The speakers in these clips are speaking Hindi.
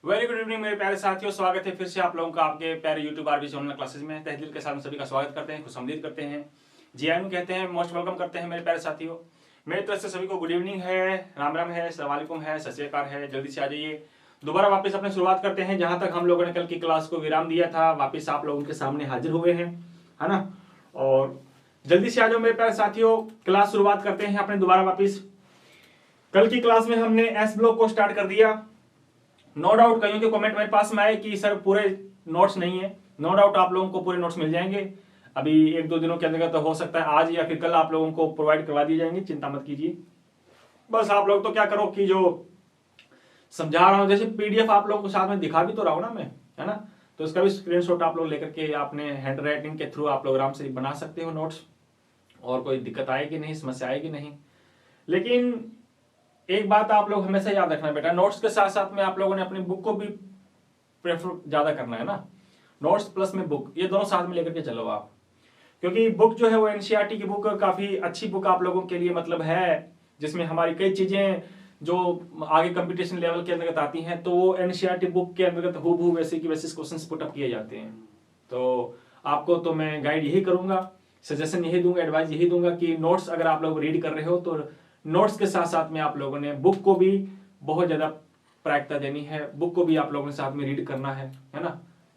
वेरी गुड इवनिंग मेरे प्यारे साथियों, स्वागत है फिर से आप लोगों का आपके प्यारे यूट्यूब आरबीसी ऑनलाइन क्लासेस में। तहे दिल के साथ सभी का स्वागत करते हैं, खुशामदीद करते हैं, जी आयन कहते हैं, मोस्ट वेलकम करते हैं मेरे प्यारे साथियों। मेरी तरफ से सभी को गुड इवनिंग है, राम राम है, अस्सलाम वालेकुम है, सत श्री अकाल है। जल्दी से आ जाइए, दोबारा वापस अपने शुरुआत करते हैं जहां तक हम लोगों ने कल की क्लास को विराम दिया था। वापस आप लोगों के सामने हाजिर हुए हैं, है ना। और जल्दी से आ जाओ मेरे प्यारे साथियों, क्लास शुरुआत करते हैं अपने दोबारा वापस। कल की क्लास में हमने एस ब्लॉक को स्टार्ट कर दिया। नो डाउट कईयों के कमेंट मेरे पास में आए कि सर पूरे नोट्स नहीं है। नो डाउट आप लोगों को पूरे नोट्स मिल जाएंगे, अभी एक दो दिनों के अंदर तो हो सकता है आज या फिर कल आप लोगों को प्रोवाइड करवा दिए जाएंगे, चिंता मत कीजिए। बस आप लोग तो क्या करो कि जो समझा रहा हूँ, जैसे पीडीएफ आप लोगों को साथ में दिखा भी तो रहा हूँ ना मैं, है ना। तो इसका भी स्क्रीनशॉट आप लोग लेकर के आपने हैंड राइटिंग के थ्रू आप लोग आराम से बना सकते हो नोट्स, और कोई दिक्कत आएगी नहीं, समस्या आएगी नहीं। लेकिन एक बात आप लोग हमेशा याद रखना बेटा, नोट्स के साथ साथ में आप लोगों ने अपनी बुक को भी प्रेफर ज्यादा करना है ना। नोट्स प्लस में बुक, ये दोनों साथ में लेकर के चलो आप, क्योंकि बुक जो है वो एनसीईआरटी की बुक काफी अच्छी बुक आप लोगों के लिए मतलब है, जिसमें हमारी कई चीजें जो आगे कंपटीशन लेवल के अंतर्गत आती हैं, तो वो एनसीईआरटी बुक के अंतर्गत हूबहू वैसे की वैसे क्वेश्चन पुट अप किए जाते हैं। तो आपको तो मैं गाइड यही करूंगा, सजेशन यही दूंगा, एडवाइस यही दूंगा कि नोट्स अगर आप लोग रीड कर रहे हो तो नोट्स के साथ साथ में आप लोगों ने बुक को भी बहुत ज्यादा प्रायिकता देनी है, बुक को भी आप लोगों ने साथ में रीड करना है ना।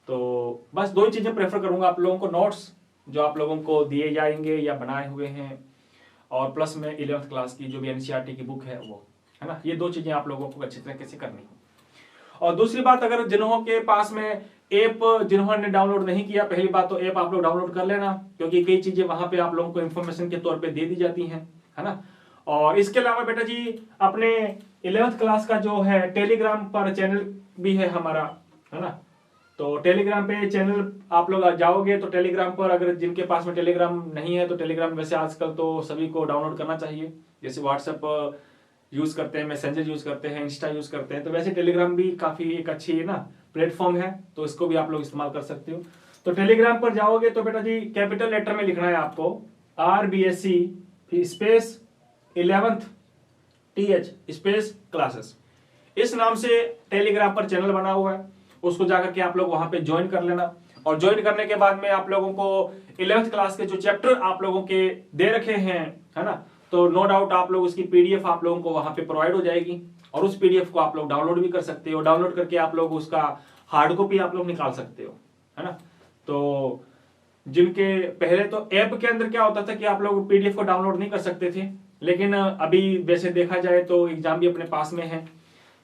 तो बस दो ही चीजें प्रेफर करूंगा आप लोगों को, नोट्स जो आप लोगों को दिए जाएंगे या बनाए हुए हैं, और प्लस में 11th क्लास की जो भी एनसीईआरटी की बुक है वो, है ना। ये दो चीजें आप लोगों को अच्छी तरीके से करनी है। और दूसरी बात, अगर जिन्हों के पास में ऐप जिन्होंने डाउनलोड नहीं किया, पहली बात तो ऐप आप लोग डाउनलोड कर लेना, क्योंकि कई चीजें वहां पे आप लोगों को इन्फॉर्मेशन के तौर पे दे दी जाती हैं, है ना। और इसके अलावा बेटा जी अपने 11th क्लास का जो है टेलीग्राम पर चैनल भी है हमारा, है ना। तो टेलीग्राम पे चैनल आप लोग जाओगे तो टेलीग्राम पर, अगर जिनके पास में टेलीग्राम नहीं है तो टेलीग्राम वैसे आजकल तो सभी को डाउनलोड करना चाहिए। जैसे व्हाट्सएप यूज करते हैं, मैसेंजर यूज करते हैं, इंस्टा यूज करते हैं, तो वैसे टेलीग्राम भी काफी एक अच्छी ना प्लेटफॉर्म है, तो इसको भी आप लोग इस्तेमाल कर सकते हो। तो टेलीग्राम पर जाओगे तो बेटा जी कैपिटल लेटर में लिखना है आपको RBSC space 11th TH space classes, इस नाम से टेलीग्राम पर चैनल बना हुआ है। उसको जाकर के आप लोग वहां पे ज्वाइन कर लेना, और ज्वाइन करने के बाद में आप लोगों को 11th क्लास के जो चैप्टर आप लोगों के दे रखे हैं, है ना, तो नो डाउट आप लोग उसकी पीडीएफ आप लोगों को वहां पे प्रोवाइड हो जाएगी, और उस पीडीएफ को आप लोग डाउनलोड भी कर सकते हो। डाउनलोड करके आप लोग उसका हार्ड कॉपी आप लोग निकाल सकते हो, है ना। तो जिनके पहले तो ऐप के अंदर क्या होता था कि आप लोग पीडीएफ को डाउनलोड नहीं कर सकते थे, लेकिन अभी वैसे देखा जाए तो एग्जाम भी अपने पास में है,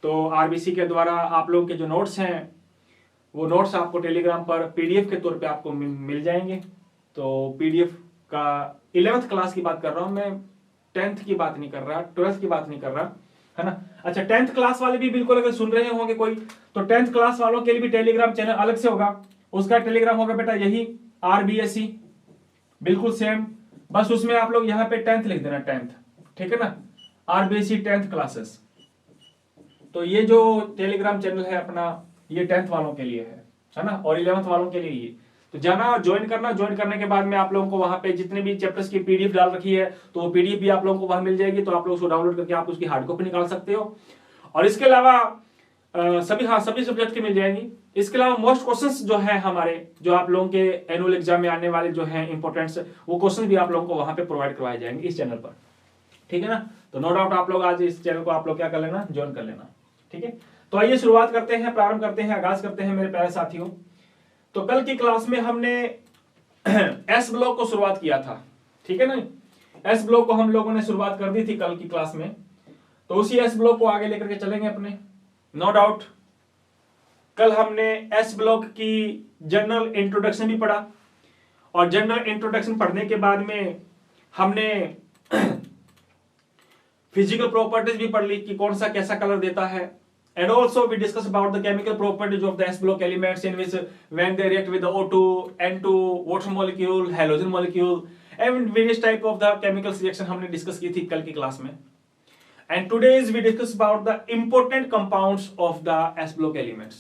तो आरबीसी के द्वारा आप लोगों के जो नोट्स हैं वो नोट्स आपको टेलीग्राम पर पीडीएफ के तौर पे आपको मिल जाएंगे। तो पीडीएफ का 11th क्लास की बात कर रहा हूं मैं, 10th की बात नहीं कर रहा, 12th की बात नहीं कर रहा, है ना। अच्छा 10th क्लास वाले भी बिल्कुल अगर सुन रहे होंगे कोई, तो 10th क्लास वालों के लिए भी टेलीग्राम चैनल अलग से होगा। उसका टेलीग्राम होगा बेटा यही RBSC, बिल्कुल सेम, बस उसमें आप लोग यहाँ पे 10th लिख देना, 10th, ठीक है ना, RBSC 10th क्लासेस। तो ये जो टेलीग्राम चैनल है अपना, ये 10th वालों के लिए है ना, और 11th वालों के लिए ये। तो जाना, ज्वाइन करना, ज्वाइन करने के बाद में आप लोगों को वहां पे जितने भी चैप्टर्स की पीडीएफ डाल रखी है, तो वो पीडीएफ भी आप लोगों को वहां मिल जाएगी, तो आप लोग उसको डाउनलोड करके आप उसकी हार्ड कॉपी निकाल सकते हो। और इसके अलावा सभी सब्जेक्ट की मिल जाएगी। इसके अलावा मोस्ट क्वेश्चंस जो है हमारे, जो आप लोगों के एनुअल एग्जाम में आने वाले जो है इंपॉर्टेंट्स, वो क्वेश्चन भी आप लोगों को वहां पे प्रोवाइड करवाए जाएंगे इस चैनल पर, ठीक है ना। तो नो डाउट आप लोग आज इस चैनल को आप लोग क्या कर लेना, ज्वाइन कर लेना, ठीक है। तो आइए शुरुआत करते हैं, प्रारंभ करते हैं, आगाज करते हैं मेरे प्यारे साथियों। तो कल की क्लास में हमने एस ब्लॉक को शुरुआत किया था, ठीक है ना। एस ब्लॉक को हम लोगों ने शुरुआत कर दी थी कल की क्लास में, तो उसी एस ब्लॉक को आगे लेकर के चलेंगे अपने, नो डाउट। कल हमने एस ब्लॉक की जनरल इंट्रोडक्शन भी पढ़ा, और जनरल इंट्रोडक्शन पढ़ने के बाद में हमने फिजिकल प्रॉपर्टीज भी पढ़ ली कि कौन सा कैसा कलर देता है, and also we discuss about the chemical properties of the S block elements in which when they react with the O2, N2, water molecule, halogen molecule and various type of the chemical reaction हमने डिस्कस की थी कल की क्लास में। and today's we discuss about the important compounds of the S block elements।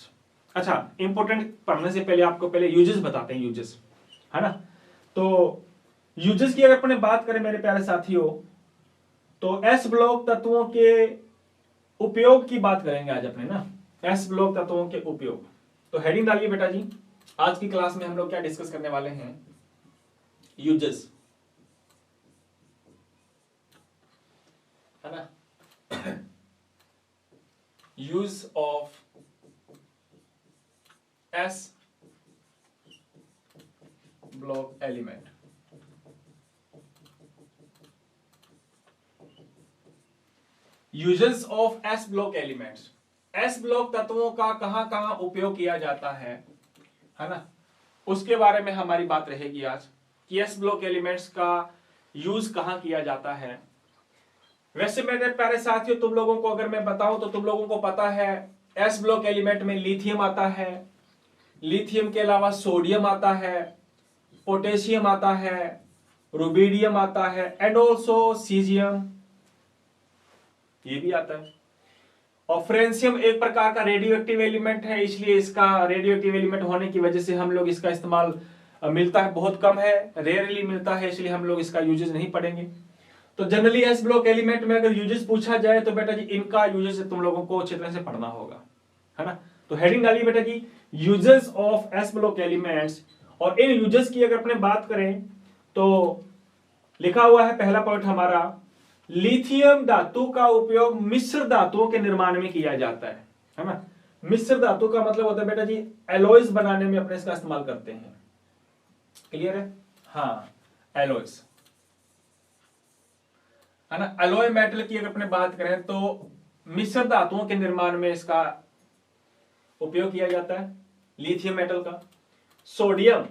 अच्छा, important पढ़ने से पहले आपको पहले यूजेस बताते हैं, यूजेस, है ना। तो यूजेस की अगर अपने बात करें मेरे प्यारे साथियों, तो एस ब्लॉक तत्वों के उपयोग की बात करेंगे आज अपने ना, एस ब्लॉक तत्वों के उपयोग। तो हेडिंग डालिए बेटा जी। आज की क्लास में हम लोग क्या डिस्कस करने वाले हैं? यूजेस, है ना, use of s block element. Uses of s block elements. S block तत्वों का कहां कहां उपयोग किया जाता है ना, उसके बारे में हमारी बात रहेगी आज कि एस ब्लॉक एलिमेंट्स का यूज कहां किया जाता है। वैसे मेरे प्यारे साथियों, तुम लोगों को अगर मैं बताऊं तो तुम लोगों को पता है एस ब्लॉक एलिमेंट में लिथियम आता है, लिथियम के अलावा सोडियम आता है, पोटेशियम आता है, रुबिडियम आता है एंड ऑल्सो सीजियम, ये भी आता है। और फ्रेंसियम एक प्रकार का रेडियो एक्टिव एलिमेंट है, इसलिए इसका रेडियो एक्टिव एलिमेंट होने की वजह से हम लोग इसका इस्तेमाल मिलता है, बहुत कम है, रेयरली मिलता है, इसलिए हम लोग इसका यूजेस नहीं पढ़ेंगे। तो जनरली एस ब्लॉक एलिमेंट में अगर यूजेस पूछा जाए तो बेटा जी इनका यूजेस तुम लोगों को अच्छी तरह से पढ़ना होगा, है ना। तो हेडिंग डालिए बेटा जी, uses of s block elements. और इन यूजेस की अगर अपने बात करें तो लिखा हुआ है पहला पॉइंट हमारा, लिथियम धातु का उपयोग मिश्र धातुओं के निर्माण में किया जाता है ना। मिश्र धातु का मतलब होता है बेटा जी एलॉयज बनाने में अपने इसका इस्तेमाल करते हैं। क्लियर है? हाँ, एलॉयज, है ना। एलॉय मेटल की अगर अपने बात करें तो मिश्र धातुओं के निर्माण में इसका उपयोग किया जाता है, लिथियम मेटल का। सोडियम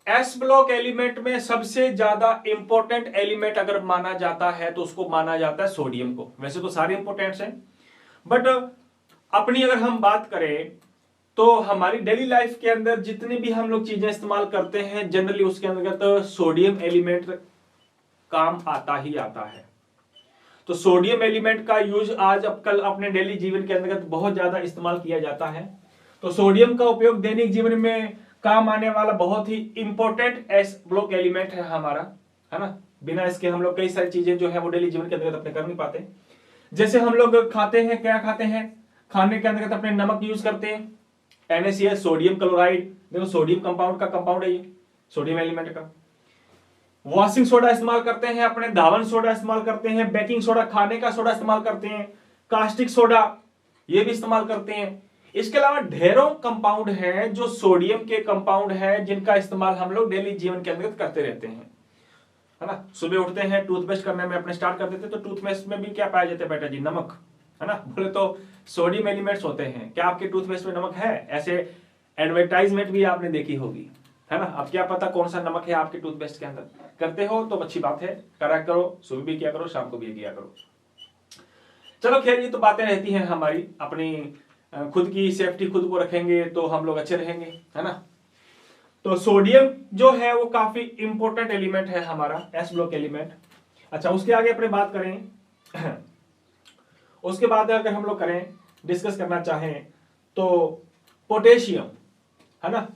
एस ब्लॉक एलिमेंट में सबसे ज्यादा इंपॉर्टेंट एलिमेंट अगर माना जाता है तो उसको माना जाता है सोडियम को। वैसे तो सारे इंपॉर्टेंट्स हैं, बट अपनी अगर हम बात करें तो हमारी डेली लाइफ के अंदर जितनी भी हम लोग चीजें इस्तेमाल करते हैं जनरली उसके अंतर्गत सोडियम एलिमेंट काम आता ही आता है। तो सोडियम एलिमेंट का यूज आज अब कल अपने डेली जीवन के अंतर्गत बहुत ज्यादा इस्तेमाल किया जाता है। तो सोडियम का उपयोग दैनिक जीवन में काम आने वाला बहुत ही इंपॉर्टेंट एस ब्लॉक एलिमेंट है हमारा, है ना। बिना इसके हम लोग कई सारी चीजें जो है वो डेली जीवन के अंतर्गत अपने कर नहीं पाते। जैसे हम लोग खाते हैं, क्या खाते हैं, खाने के अंतर्गत अपने नमक यूज करते हैं, NaCl, सोडियम क्लोराइड, देखो सोडियम कंपाउंड का कंपाउंड है ये, सोडियम एलिमेंट का। वॉशिंग सोडा इस्तेमाल करते हैं, अपने धावन सोडा इस्तेमाल करते हैं, बेकिंग सोडा खाने का सोडा इस्तेमाल करते हैं, कास्टिक सोडा ये भी इस्तेमाल करते हैं। इसके अलावा ढेरों कंपाउंड हैं जो सोडियम के कंपाउंड हैं जिनका इस्तेमाल हम लोग डेली जीवन के अंतर्गत करते रहते हैं, है ना। सुबह उठते हैं, टूथपेस्ट करने में अपने स्टार्ट कर देते हैं, तो टूथपेस्ट में भी क्या पाया जाता है बेटा जी? नमक, है ना। बोले तो सोडियम एलिमेंट्स होते हैं। क्या आपके टूथपेस्ट में नमक है? ऐसे एडवर्टाइजमेंट भी आपने देखी होगी, है ना। अब क्या पता कौन सा नमक है आपके टूथपेस्ट के अंदर। करते हो तो अच्छी बात है, करा करो, सुबह भी किया करो, शाम को भी किया करो। चलो खैर, ये तो बातें रहती हैं हमारी, अपनी खुद की सेफ्टी खुद को रखेंगे तो हम लोग अच्छे रहेंगे, है ना। तो सोडियम जो है वो काफी इंपॉर्टेंट एलिमेंट है हमारा, एस ब्लॉक एलिमेंट। अच्छा, उसके आगे अपने बात करें उसके बाद अगर हम लोग करें डिस्कस करना चाहें तो पोटेशियम, है ना।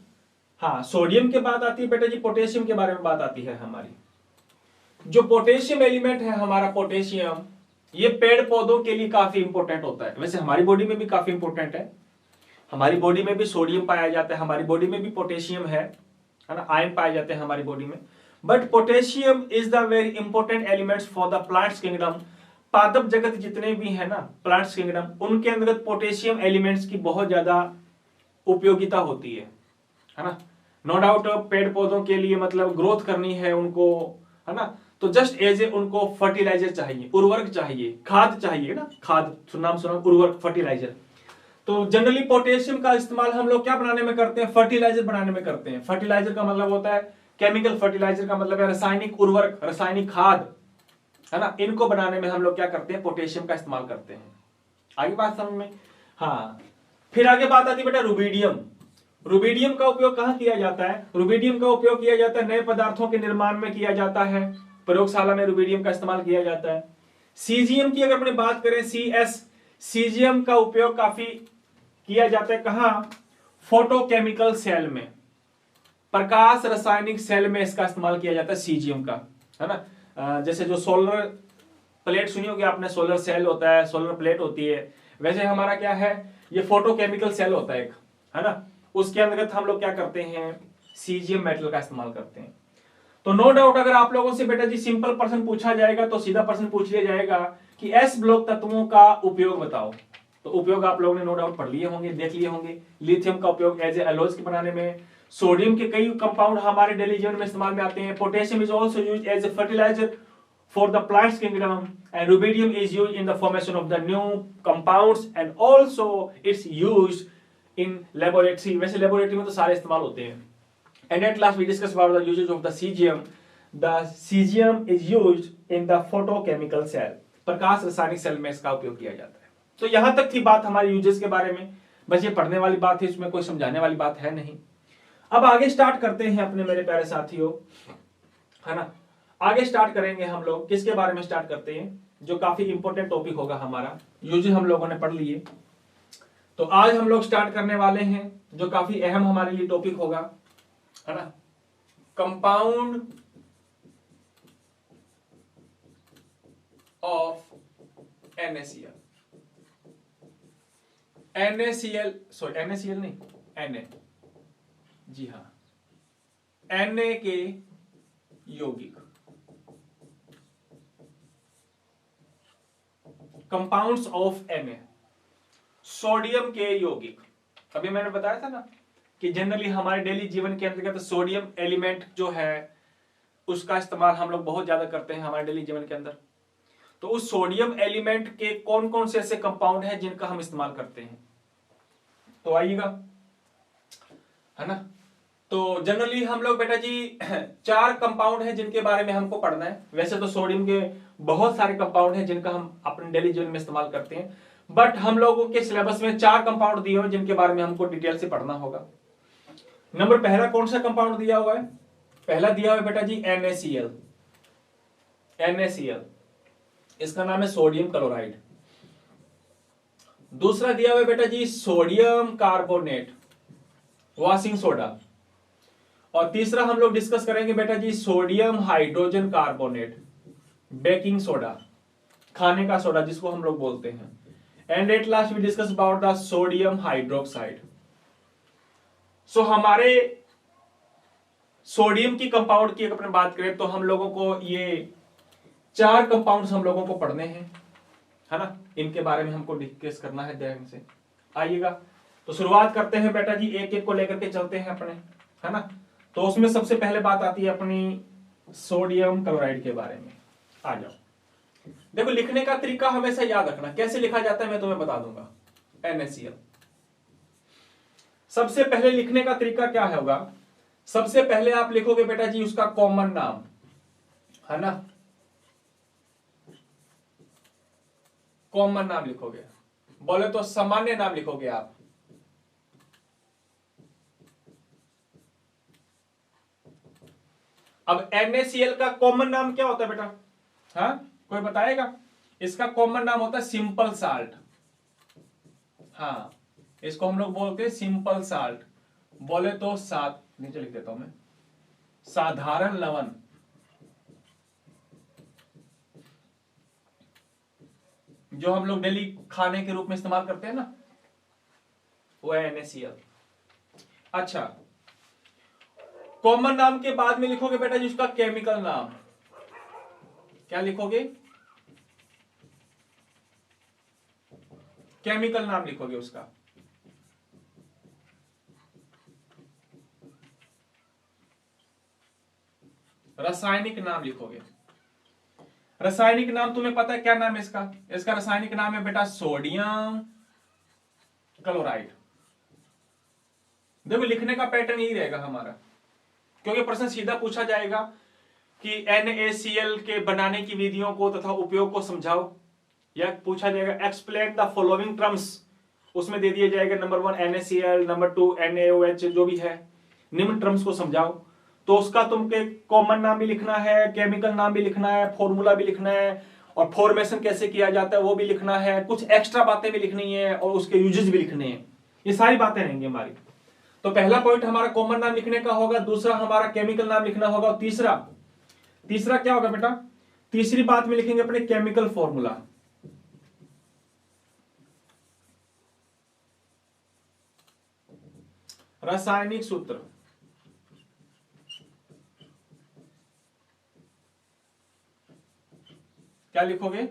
हाँ, सोडियम के बाद आती है बेटा जी पोटेशियम के बारे में बात आती है हमारी। जो पोटेशियम एलिमेंट है हमारा, पोटेशियम ये पेड़ पौधों के लिए काफी इंपॉर्टेंट होता है। वैसे हमारी बॉडी में भी काफी इंपॉर्टेंट है, हमारी बॉडी में भी सोडियम पाया जाता है, हमारी बॉडी में भी पोटेशियम है ना, आयरन पाए जाते हैं हमारी बॉडी में। But potassium is the very important elements for the plants kingdom. पादप जगत जितने भी है ना, प्लांट्स किंगडम, उनके अंतर्गत पोटेशियम एलिमेंट्स की बहुत ज्यादा उपयोगिता होती है ना। नो डाउट पेड़ पौधों के लिए मतलब ग्रोथ करनी है उनको, है ना, तो जस्ट एज ए उनको फर्टिलाइजर चाहिए, उर्वरक चाहिए, खाद चाहिए ना, खाद नाम सुना, उर्वरक, फर्टिलाइजर। तो जनरली पोटेशियम का इस्तेमाल हम लोग क्या बनाने में करते हैं? फर्टिलाइजर बनाने में करते हैं। फर्टिलाइजर का मतलब होता है केमिकल, फर्टिलाइजर का मतलब है रासायनिक उर्वरक, रासायनिक खाद, है ना। इनको बनाने में हम लोग क्या करते हैं? पोटेशियम का इस्तेमाल करते हैं। आगे बात समझ में? हाँ, फिर आगे बात आती है बेटा रुबिडियम। रुबिडियम का उपयोग कहां किया जाता है? रुबिडियम का उपयोग किया जाता है नए पदार्थों के निर्माण में किया जाता है, प्रयोगशाला में रुबिडियम का इस्तेमाल किया जाता है। सीजियम की अगर अपने बात करें, CS, सीजियम का उपयोग काफी किया जाता है कहां? फोटोकेमिकल सेल में, प्रकाश रासायनिक सेल में इसका इस्तेमाल किया जाता है सीजियम का, है ना। जैसे जो सोलर प्लेट सुनी होगी आपने, सोलर सेल होता है, सोलर प्लेट होती है, वैसे हमारा क्या है ये फोटोकेमिकल सेल होता है एक, है ना, उसके अंतर्गत हम लोग क्या करते हैं, सीजियम मेटल का इस्तेमाल करते हैं। तो नो डाउट अगर आप लोगों से बेटा जी सिंपल प्रश्न पूछा जाएगा तो सीधा प्रश्न पूछ लिया जाएगा कि एस ब्लॉक तत्वों का उपयोग बताओ। तो उपयोग आप लोगों ने नो डाउट पढ़ लिए होंगे, देख लिए होंगे। लिथियम का उपयोग एज ए एलॉयज के बनाने में, सोडियम के कई कंपाउंड हमारे डेली जीवन में इस्तेमाल में आते हैं। Potassium is also used as a fertiliser for the plants kingdom and rubidium is used in the formation of the new compounds and also it's used in laboratory. वैसे लेबोरेटरी में तो सारे इस्तेमाल होते हैं। And at last we discuss about the usage of the cesium. The cesium is used in the photochemical cell. प्रकाश रासायनिक सेल में इसका उपयोग किया जाता है। तो यहां तक थी बात हमारे यूजेस के बारे में। बस ये पढ़ने वाली बात है, इसमें कोई समझाने वाली बात है नहीं। अब आगे स्टार्ट करते हैं अपने मेरे प्यारे साथियों, है ना। आगे स्टार्ट करेंगे हम लोग, किसके बारे में स्टार्ट करते हैं, जो काफी इंपॉर्टेंट टॉपिक होगा हमारा। यूजेस हम लोगों ने पढ़ लिए, तो आज हम लोग स्टार्ट करने वाले हैं जो काफी अहम हमारे लिए टॉपिक होगा, है ना, compound of NaCl। NaCl sorry NaCl नहीं, Na, जी हाँ, Na के यौगिक, कंपाउंड्स ऑफ Na, सोडियम के यौगिक। अभी मैंने बताया था ना कि जनरली हमारे डेली जीवन के अंतर्गत सोडियम एलिमेंट जो है उसका इस्तेमाल हम लोग बहुत ज्यादा करते हैं हमारे डेली जीवन के अंदर। तो उस सोडियम एलिमेंट के कौन कौन से ऐसे कंपाउंड हैं जिनका हम इस्तेमाल करते हैं, तो आइएगा, है ना। तो जनरली हम लोग बेटा जी 4 कंपाउंड हैं जिनके बारे में हमको पढ़ना है। वैसे तो सोडियम के बहुत सारे कंपाउंड हैं जिनका हम अपने डेली जीवन में इस्तेमाल करते हैं, बट हम लोगों के सिलेबस में 4 कंपाउंड दिए हुए जिनके बारे में हमको डिटेल से पढ़ना होगा। नंबर पहला कौन सा कंपाउंड दिया हुआ है, पहला दिया हुआ है बेटा जी NaCl। NaCl इसका नाम है सोडियम क्लोराइड। दूसरा दिया हुआ है बेटा जी सोडियम कार्बोनेट, वॉशिंग सोडा। और तीसरा हम लोग डिस्कस करेंगे बेटा जी sodium hydrogen carbonate, baking soda, खाने का सोडा जिसको हम लोग बोलते हैं। And at last we discuss about the sodium hydroxide. So हमारे सोडियम की कंपाउंड की अगर बात करें तो हम लोगों को ये 4 कंपाउंड्स हम लोगों को पढ़ने हैं, है ना। इनके बारे में हमको डिस्कस करना है ध्यान से। आइएगा, तो शुरुआत करते हैं बेटा जी, एक एक को लेकर के चलते हैं अपने, है ना। तो उसमें सबसे पहले बात आती है अपनी सोडियम क्लोराइड के बारे में। आ जाओ, देखो लिखने का तरीका हमेशा याद रखना, कैसे लिखा जाता है मैं तुम्हें बता दूंगा। NaCl सबसे पहले लिखने का तरीका क्या होगा, सबसे पहले आप लिखोगे बेटा जी उसका कॉमन नाम, है ना, कॉमन नाम लिखोगे, बोले तो सामान्य नाम लिखोगे आप। अब NaCl का कॉमन नाम क्या होता है बेटा, हाँ कोई बताएगा? इसका कॉमन नाम होता है सिंपल साल्ट। हाँ, इसको हम लोग बोलते हैं सिंपल साल्ट, बोले तो नीचे लिख देता हूं मैं, साधारण लवण। जो हम लोग डेली खाने के रूप में इस्तेमाल करते हैं ना, वो है NaCl। अच्छा, कॉमन नाम के बाद में लिखोगे बेटा जी उसका केमिकल नाम। क्या लिखोगे? केमिकल नाम लिखोगे उसका। रासायनिक नाम लिखोगे। रासायनिक नाम तुम्हें पता है क्या नाम है इसका? इसका रासायनिक नाम है बेटा सोडियम क्लोराइड। देखो लिखने का पैटर्न यही रहेगा हमारा, क्योंकि प्रश्न सीधा पूछा जाएगा कि NaCl के बनाने की विधियों को तथा उपयोग को समझाओ, या पूछा जाएगा एक्सप्लेन द फॉलोइंग टर्म्स, उसमें दे दिया जाएगा नंबर 1 NaCl, नंबर 2 NaOH, जो भी है निम्न टर्म्स को समझाओ। तो उसका तुमके कॉमन नाम भी लिखना है, केमिकल नाम भी लिखना है, फॉर्मूला भी लिखना है, और फॉर्मेशन कैसे किया जाता है वो भी लिखना है, कुछ एक्स्ट्रा बातें भी लिखनी है, और उसके यूजेस भी लिखने हैं। ये सारी बातें रहेंगी हमारी। तो पहला पॉइंट हमारा कॉमन नाम लिखने का होगा, दूसरा हमारा केमिकल नाम लिखना होगा, और तीसरा क्या होगा बेटा? तीसरी बात में लिखेंगे अपने केमिकल फॉर्मूला। रासायनिक सूत्र, क्या लिखोगे?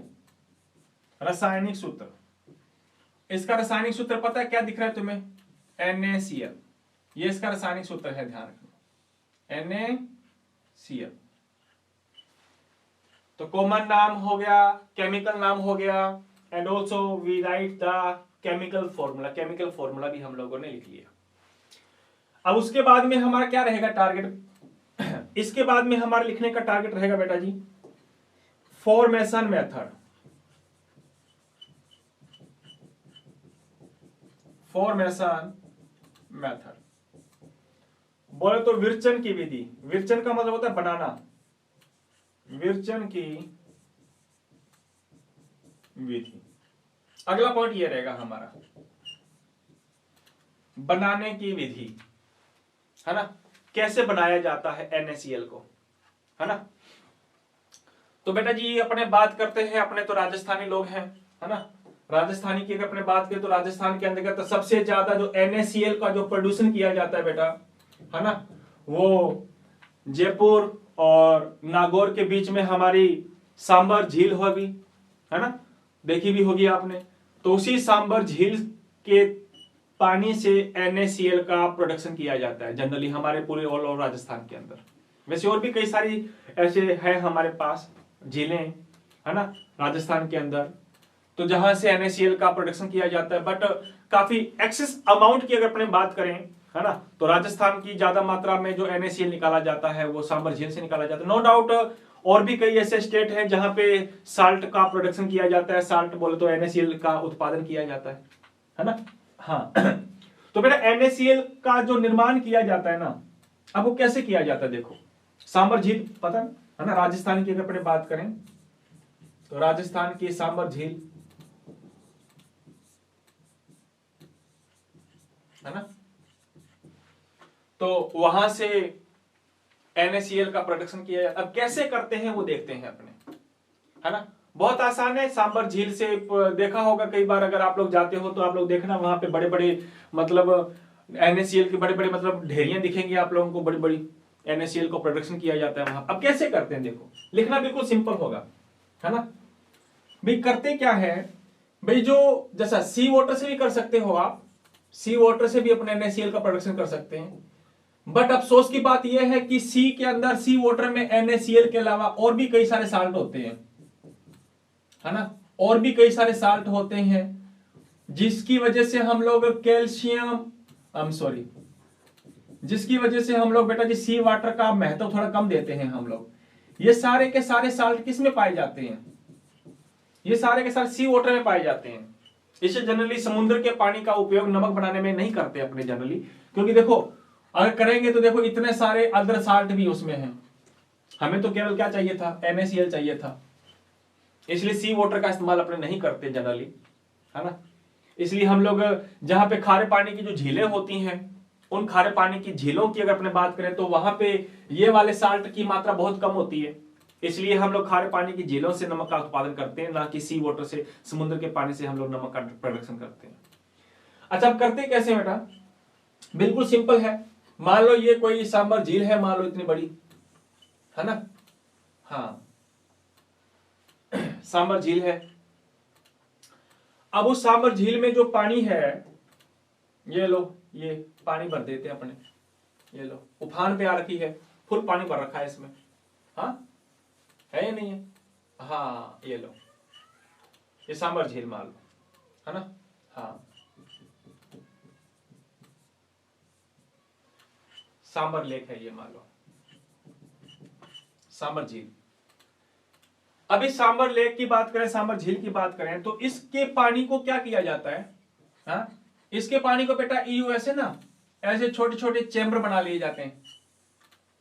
रासायनिक सूत्र। इसका रासायनिक सूत्र पता है क्या दिख रहा है तुम्हें? NaCl, ये इसका रासायनिक सूत्र है, ध्यान रखना, NaCl। तो कॉमन नाम हो गया, केमिकल नाम हो गया, and also we write the chemical formula, chemical formula भी हम लोगों ने लिख लिया। अब उसके बाद में हमारा क्या रहेगा टारगेट? इसके बाद में हमारा लिखने का टारगेट रहेगा बेटा जी फॉर्मेशन मेथड, फॉर्मेशन मेथड बोले तो विरचन की विधि। विरचन का मतलब होता है बनाना, विरचन की विधि। अगला पॉइंट ये रहेगा हमारा बनाने की विधि, है ना, कैसे बनाया जाता है NaCl को, है ना। तो बेटा जी अपने बात करते हैं, अपने तो राजस्थानी लोग हैं, है ना। राजस्थानी की अगर अपने बात करें तो राजस्थान के अंतर्गत तो सबसे ज्यादा जो NaCl का जो प्रोड्यूसन किया जाता है बेटा, है ना, वो जयपुर और नागौर के बीच में हमारी सांबर झील होगी, है ना, देखी भी होगी आपने। तो उसी सांबर झील के पानी से NaCl का प्रोडक्शन किया जाता है जनरली हमारे पूरे ऑल ओवर राजस्थान के अंदर। वैसे और भी कई सारी ऐसे है हमारे पास झीलें, है ना, राजस्थान के अंदर, तो जहां से NaCl का प्रोडक्शन किया जाता है। बट काफी एक्सेस अमाउंट की अगर अपने बात करें, है ना, तो राजस्थान की ज्यादा मात्रा में जो NaCl निकाला जाता है वो सांबर झील से निकाला जाता है। नो डाउट और भी कई ऐसे स्टेट हैं जहां पे साल्ट का प्रोडक्शन किया जाता है, साल्ट बोले तो NaCl का उत्पादन किया जाता है ना। हाँ तो बेटा NaCl का जो निर्माण किया जाता है ना, अब वो कैसे किया जाता है देखो। सांबर झील पता है ना, राजस्थान की अगर अपने बात करें तो राजस्थान की सांबर झील, है ना, तो वहां से NaCl का प्रोडक्शन किया जाता है। अब कैसे करते हैं वो देखते हैं अपने, है ना, बहुत आसान है। सांबर झील से देखा होगा कई बार, अगर आप लोग जाते हो तो आप लोग देखना वहां पे बड़े बड़े मतलब NaCl के बड़े बड़े मतलब ढेरियां दिखेंगी आप लोगों को, बड़ी बड़ी NaCl को प्रोडक्शन किया जाता है वहां। अब कैसे करते हैं देखो, लिखना बिल्कुल सिंपल होगा, है ना। भाई करते क्या है भाई, जो जैसा सी वाटर से भी कर सकते हो आप, सी वाटर से भी अपने NaCl का प्रोडक्शन कर सकते हैं। बट अफसोस की बात यह है कि सी के अंदर, सी वाटर में NaCl के अलावा और भी कई सारे साल्ट होते हैं, है ना, और भी कई सारे साल्ट होते हैं, जिसकी वजह से हम लोग जिसकी वजह से हम लोग बेटा जी सी वाटर का महत्व थोड़ा कम देते हैं हम लोग। ये सारे के सारे साल्ट किस में पाए जाते हैं? ये सारे के सारे सी वाटर में पाए जाते हैं। इसे जनरली समुद्र के पानी का उपयोग नमक बनाने में नहीं करते अपने जनरली, क्योंकि देखो अगर करेंगे तो देखो इतने सारे अदर साल्ट भी उसमें हैं, हमें तो केवल क्या चाहिए था, NaCl चाहिए था, इसलिए सी वाटर का इस्तेमाल अपने नहीं करते जनरली, है ना। इसलिए हम लोग जहां पे खारे पानी की जो झीलें होती हैं, उन खारे पानी की झीलों की अगर अपने बात करें तो वहां पे ये वाले साल्ट की मात्रा बहुत कम होती है, इसलिए हम लोग खारे पानी की झीलों से नमक का उत्पादन करते हैं, ना कि सी वाटर से, समुद्र के पानी से हम लोग नमक का प्रोडक्शन करते हैं। अच्छा अब करते कैसे बेटा? बिल्कुल सिंपल है। मान लो ये कोई सांबर झील है, मान लो इतनी बड़ी, है ना, हाँ सांबर झील है। अब उस सांबर झील में जो पानी है, ये लो, ये पानी भर देते हैं अपने, ये लो उफान पे आ रखी है, फुल पानी भर रखा है इसमें, हाँ है या नहीं है? हाँ ये लो, ये सांबर झील मान लो, है ना, हाँ सांबर लेक है ये, मान लो सांबर झील। अब इस सांबर लेक की बात करें, सांबर झील की बात करें, तो इसके पानी को क्या किया जाता है? हाँ इसके पानी को बेटा ऐसे ना, ऐसे छोटे छोटे चैम्बर बना लिए जाते हैं,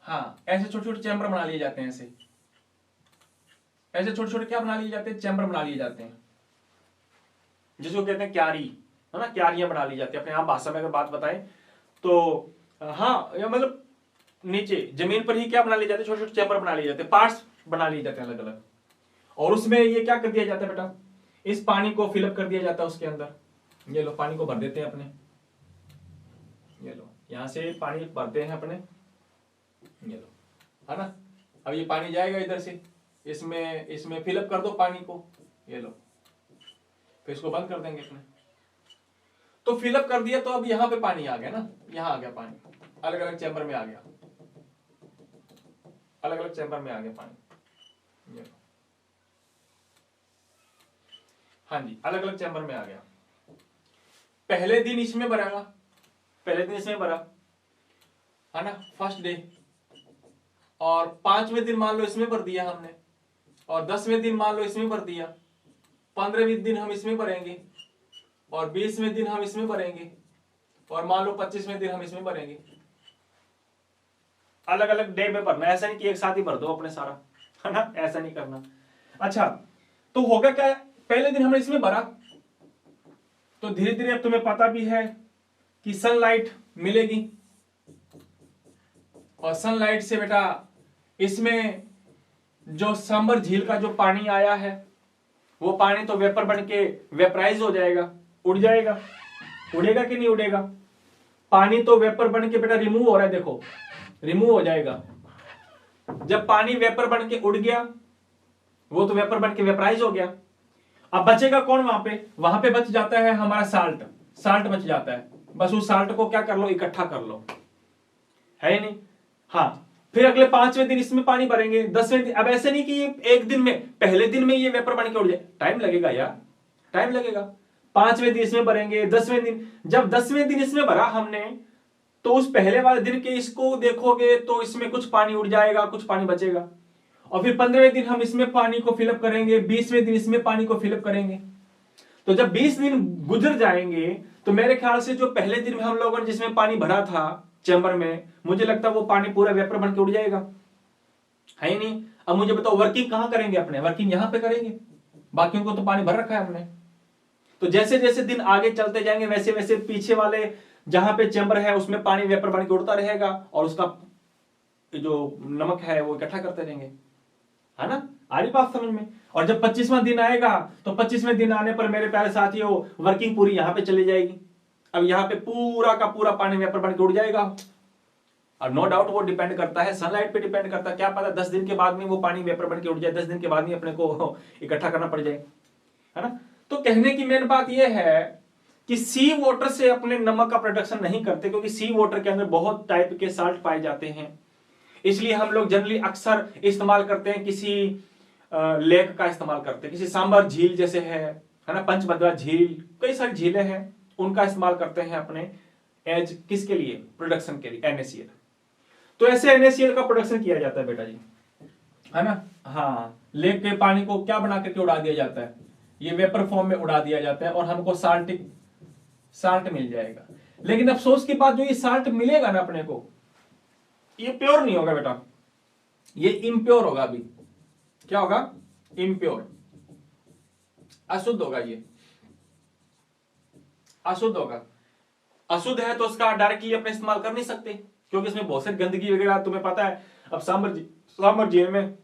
हाँ ऐसे छोटे छोटे चैम्बर बना लिए जाते हैं, ऐसे छोटे छोटे क्या बना लिए जाते हैं, चैम्बर बना लिए जाते हैं, जिसको कहते हैं क्यारी, है ना, क्यारियां बना ली जाती है। अपने यहाँ भाषा में अगर बात बताएं तो हाँ, या मतलब नीचे जमीन पर ही क्या बना लिए जाते हैं, छोटे छोटे चैम्बर बना लिए जाते हैं, पार्ट्स बना लिए जाते हैं अलग अलग, और उसमें ये क्या कर दिया जाता है बेटा, इस पानी को फिलअप कर दिया जाता है उसके अंदर। ये लो पानी को भर देते हैं अपने, ये लो यहां से पानी भरते हैं अपने, ये लो, है ना। अब ये पानी जाएगा इधर से, इसमें फिलअप कर दो पानी को, ये लो, फिर इसको बंद कर देंगे अपने। तो फिलअप कर दिया, तो अब यहां पे पानी आ गया ना, यहां आ गया पानी, अलग अलग चैम्बर में आ गया, अलग अलग चैम्बर में आ गया पानी, ये लो, हाँ जी, अलग अलग चैम्बर में आ गया। पहले दिन इसमें भरेगा, पहले दिन इसमें भरा, है ना, फर्स्ट डे, और 5वें दिन मान लो इसमें भर दिया हमने, और 10वें दिन मान लो इसमें भर दिया, 15वें दिन हम इसमें भरेंगे, और 20वें दिन हम इसमें भरेंगे, और मान लो 25वें दिन हम इसमें भरेंगे। अलग अलग डे में भरना, ऐसा नहीं कि एक साथ ही भर दो अपने सारा, है ना, ऐसा नहीं करना। अच्छा, तो होगा क्या, पहले दिन हमने इसमें भरा, तो धीरे धीरे अब तुम्हें पता भी है कि सनलाइट मिलेगी, और सनलाइट से बेटा इसमें जो सांबर झील का जो पानी आया है, वो पानी तो वेपर बन के वेपराइज हो जाएगा, उड़ जाएगा, उड़ेगा कि नहीं उड़ेगा, पानी तो वेपर बन के बेटा रिमूव हो रहा है, देखो रिमूव हो जाएगा। जब पानी वेपर बन के उड़ गया, वो तो वेपर बन के वेपराइज हो गया। अब बचेगा कौन वहां पे बच जाता है हमारा साल्ट, साल्ट बच जाता है। बस उस साल्ट को क्या कर लो, इकट्ठा कर लो, है नहीं। हाँ, फिर अगले 5वें दिन इसमें पानी भरेंगे, 10वें दिन। अब ऐसे नहीं कि ये एक दिन में, पहले दिन में ये वेपर बन के उड़ जाए, टाइम लगेगा यार, टाइम लगेगा। 5वें दिन इसमें भरेंगे, 10वें दिन, जब 10वें दिन इसमें भरा हमने, तो उस पहले वाले दिन के इसको देखोगे तो इसमें कुछ पानी उड़ जाएगा, कुछ पानी बचेगा। और फिर 15वें दिन हम इसमें पानी को फिलअप करेंगे, 20वें दिन इसमें पानी को फिलअप करेंगे। तो जब 20 दिन गुजर जाएंगे, तो मेरे ख्याल से जो पहले दिन में हम लोगों ने जिसमें पानी भरा था चैम्बर में, मुझे लगता है वो पानी पूरा वेपर बन के उड़ जाएगा, है ही नहीं। अब मुझे बताओ वर्किंग कहां करेंगे अपने, वर्किंग यहां पे करेंगे, बाकियों को तो पानी भर रखा है हमने। तो जैसे जैसे दिन आगे चलते जाएंगे, वैसे वैसे पीछे वाले जहां पे चैम्बर है उसमें पानी वेपर बन के उड़ता रहेगा, और उसका जो नमक है वो इकट्ठा करते रहेंगे, है ना। आ रही बात समझ में। और जब 25वां दिन आएगा, तो 25वें दिन आने पर मेरे प्यारे साथियों, वर्किंग पूरी यहां पे चली जाएगी। अब यहां पे पूरा का पूरा पानी वेपर बन के उड़ जाएगा। और नो डाउट वो डिपेंड करता है, सनलाइट पे डिपेंड करता है, क्या पता 10 दिन के बाद में वो पानी वेपर बन के उड़ जाए, 10 दिन के बाद में अपने को इकट्ठा करना पड़ जाए, है ना। तो कहने की मेन बात यह है कि सी वाटर से अपने नमक का प्रोडक्शन नहीं करते, क्योंकि सी वाटर के अंदर बहुत टाइप के साल्ट पाए जाते हैं। इसलिए हम लोग जनरली अक्सर इस्तेमाल करते हैं किसी लेक का इस्तेमाल करते हैं, किसी सांबर झील जैसे है ना, पंचभद्रा झील, कई सारी झीलें हैं, उनका इस्तेमाल करते हैं अपने एज किसके लिए, प्रोडक्शन के लिए, NaCl। तो ऐसे NaCl का प्रोडक्शन किया जाता है बेटा जी, है ना। हाँ, लेक के पानी को क्या बना करके उड़ा दिया जाता है, ये वेपर फॉर्म में उड़ा दिया जाता है, और हमको साल्ट मिल जाएगा। लेकिन अफसोस की बात, जो ये साल्ट मिलेगा ना अपने को, ये प्योर नहीं होगा बेटा, ये इम्प्योर होगा। अभी क्या होगा, इम्प्योर, अशुद्ध होगा, ये अशुद्ध होगा। अशुद्ध है तो उसका डायरेक्टली अपने इस्तेमाल कर नहीं सकते, क्योंकि इसमें बहुत सारी गंदगी वगैरह, तुम्हें पता है। अब सांबर झील में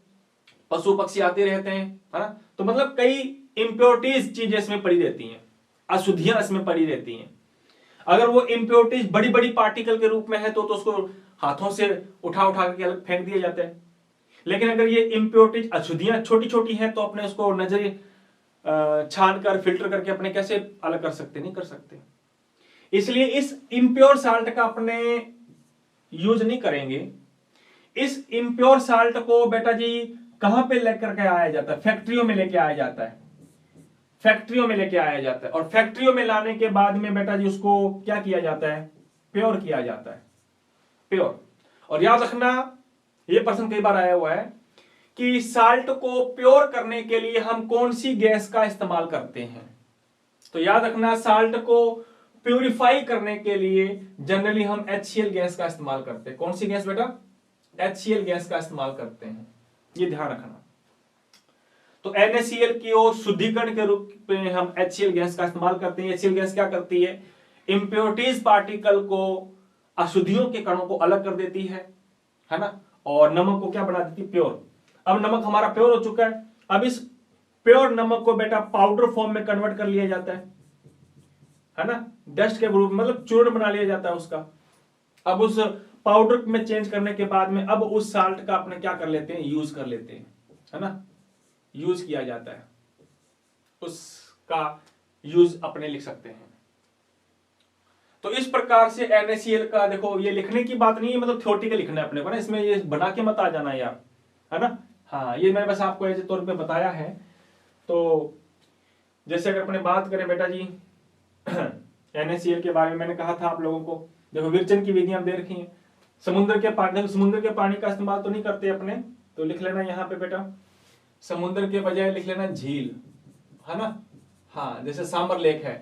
पशु पक्षी आते रहते हैं, है ना, तो मतलब कई इम्प्योरिटीज चीजें इसमें पड़ी रहती हैं, अशुद्धियां इसमें पड़ी रहती हैं। अगर वो इम्प्योरिटीज बड़ी बड़ी पार्टिकल के रूप में है, तो उसको हाथों से उठा उठा करके अलग फेंक दिया जाता है। लेकिन अगर ये इम्प्योरिटीज अशुद्धियां छोटी छोटी हैं, तो अपने उसको नजर छान कर फिल्टर करके अपने कैसे अलग कर सकते, नहीं कर सकते। इसलिए इस इम्प्योर साल्ट का अपने यूज नहीं करेंगे। इस इम्प्योर साल्ट को बेटा जी कहां पे लेकर के आया जाता है, फैक्ट्रियों में लेके आया जाता है, फैक्ट्रियों में लेके आया जाता है। और फैक्ट्रियों में लाने के बाद में बेटा जी उसको क्या किया जाता है, प्योर किया जाता है, प्योर। और याद रखना, ये प्रश्न कई बार आया हुआ है कि साल्ट को प्योर करने के लिए हम कौन सी गैस का इस्तेमाल करते हैं। तो याद रखना, साल्ट को प्यूरिफाई करने के लिए जनरली हम HCl गैस का इस्तेमाल करते हैं। कौन सी गैस बेटा, HCl गैस का इस्तेमाल करते हैं, ये ध्यान रखना। तो NaCl की शुद्धिकरण के रूप में हम HCl गैस का इस्तेमाल करते हैं। HCl गैस क्या करती है, इंप्योरिटीज पार्टिकल को, अशुद्धियों के कणों को अलग कर देती है ना, और नमक को क्या बना देती है, प्योर। अब नमक हमारा प्योर हो चुका है, अब इस प्योर नमक को बेटा पाउडर फॉर्म में कन्वर्ट कर लिया जाता है ना, डस्ट के रूप में, मतलब चूर्ण बना लिया जाता है उसका, अब उस पाउडर में चेंज करने के बाद में अब उस साल्ट का अपने क्या कर लेते हैं, यूज कर लेते हैं, है ना, यूज किया जाता है, उसका यूज अपने लिख सकते हैं। तो इस प्रकार से NaCl का देखो, ये लिखने की बात नहीं है, मतलब थ्योरेटिकल लिखना है अपने को ना, इसमें ये बना के मत आ जाना यार, है ना। हाँ, ये मैंने बस आपको ऐसे तौर पे बताया है। तो जैसे अगर अपने बात करें बेटा जी NaCl के बारे में मैंने कहा था आप लोगों को, देखो विरचन की विधियां दे रखी हैं। समुद्र के पानी, समुद्र के पानी का इस्तेमाल तो नहीं करते अपने, तो लिख लेना यहाँ पे बेटा, समुद्र के बजाय लिख लेना झील, है ना। हाँ, जैसे सांबर लेक है,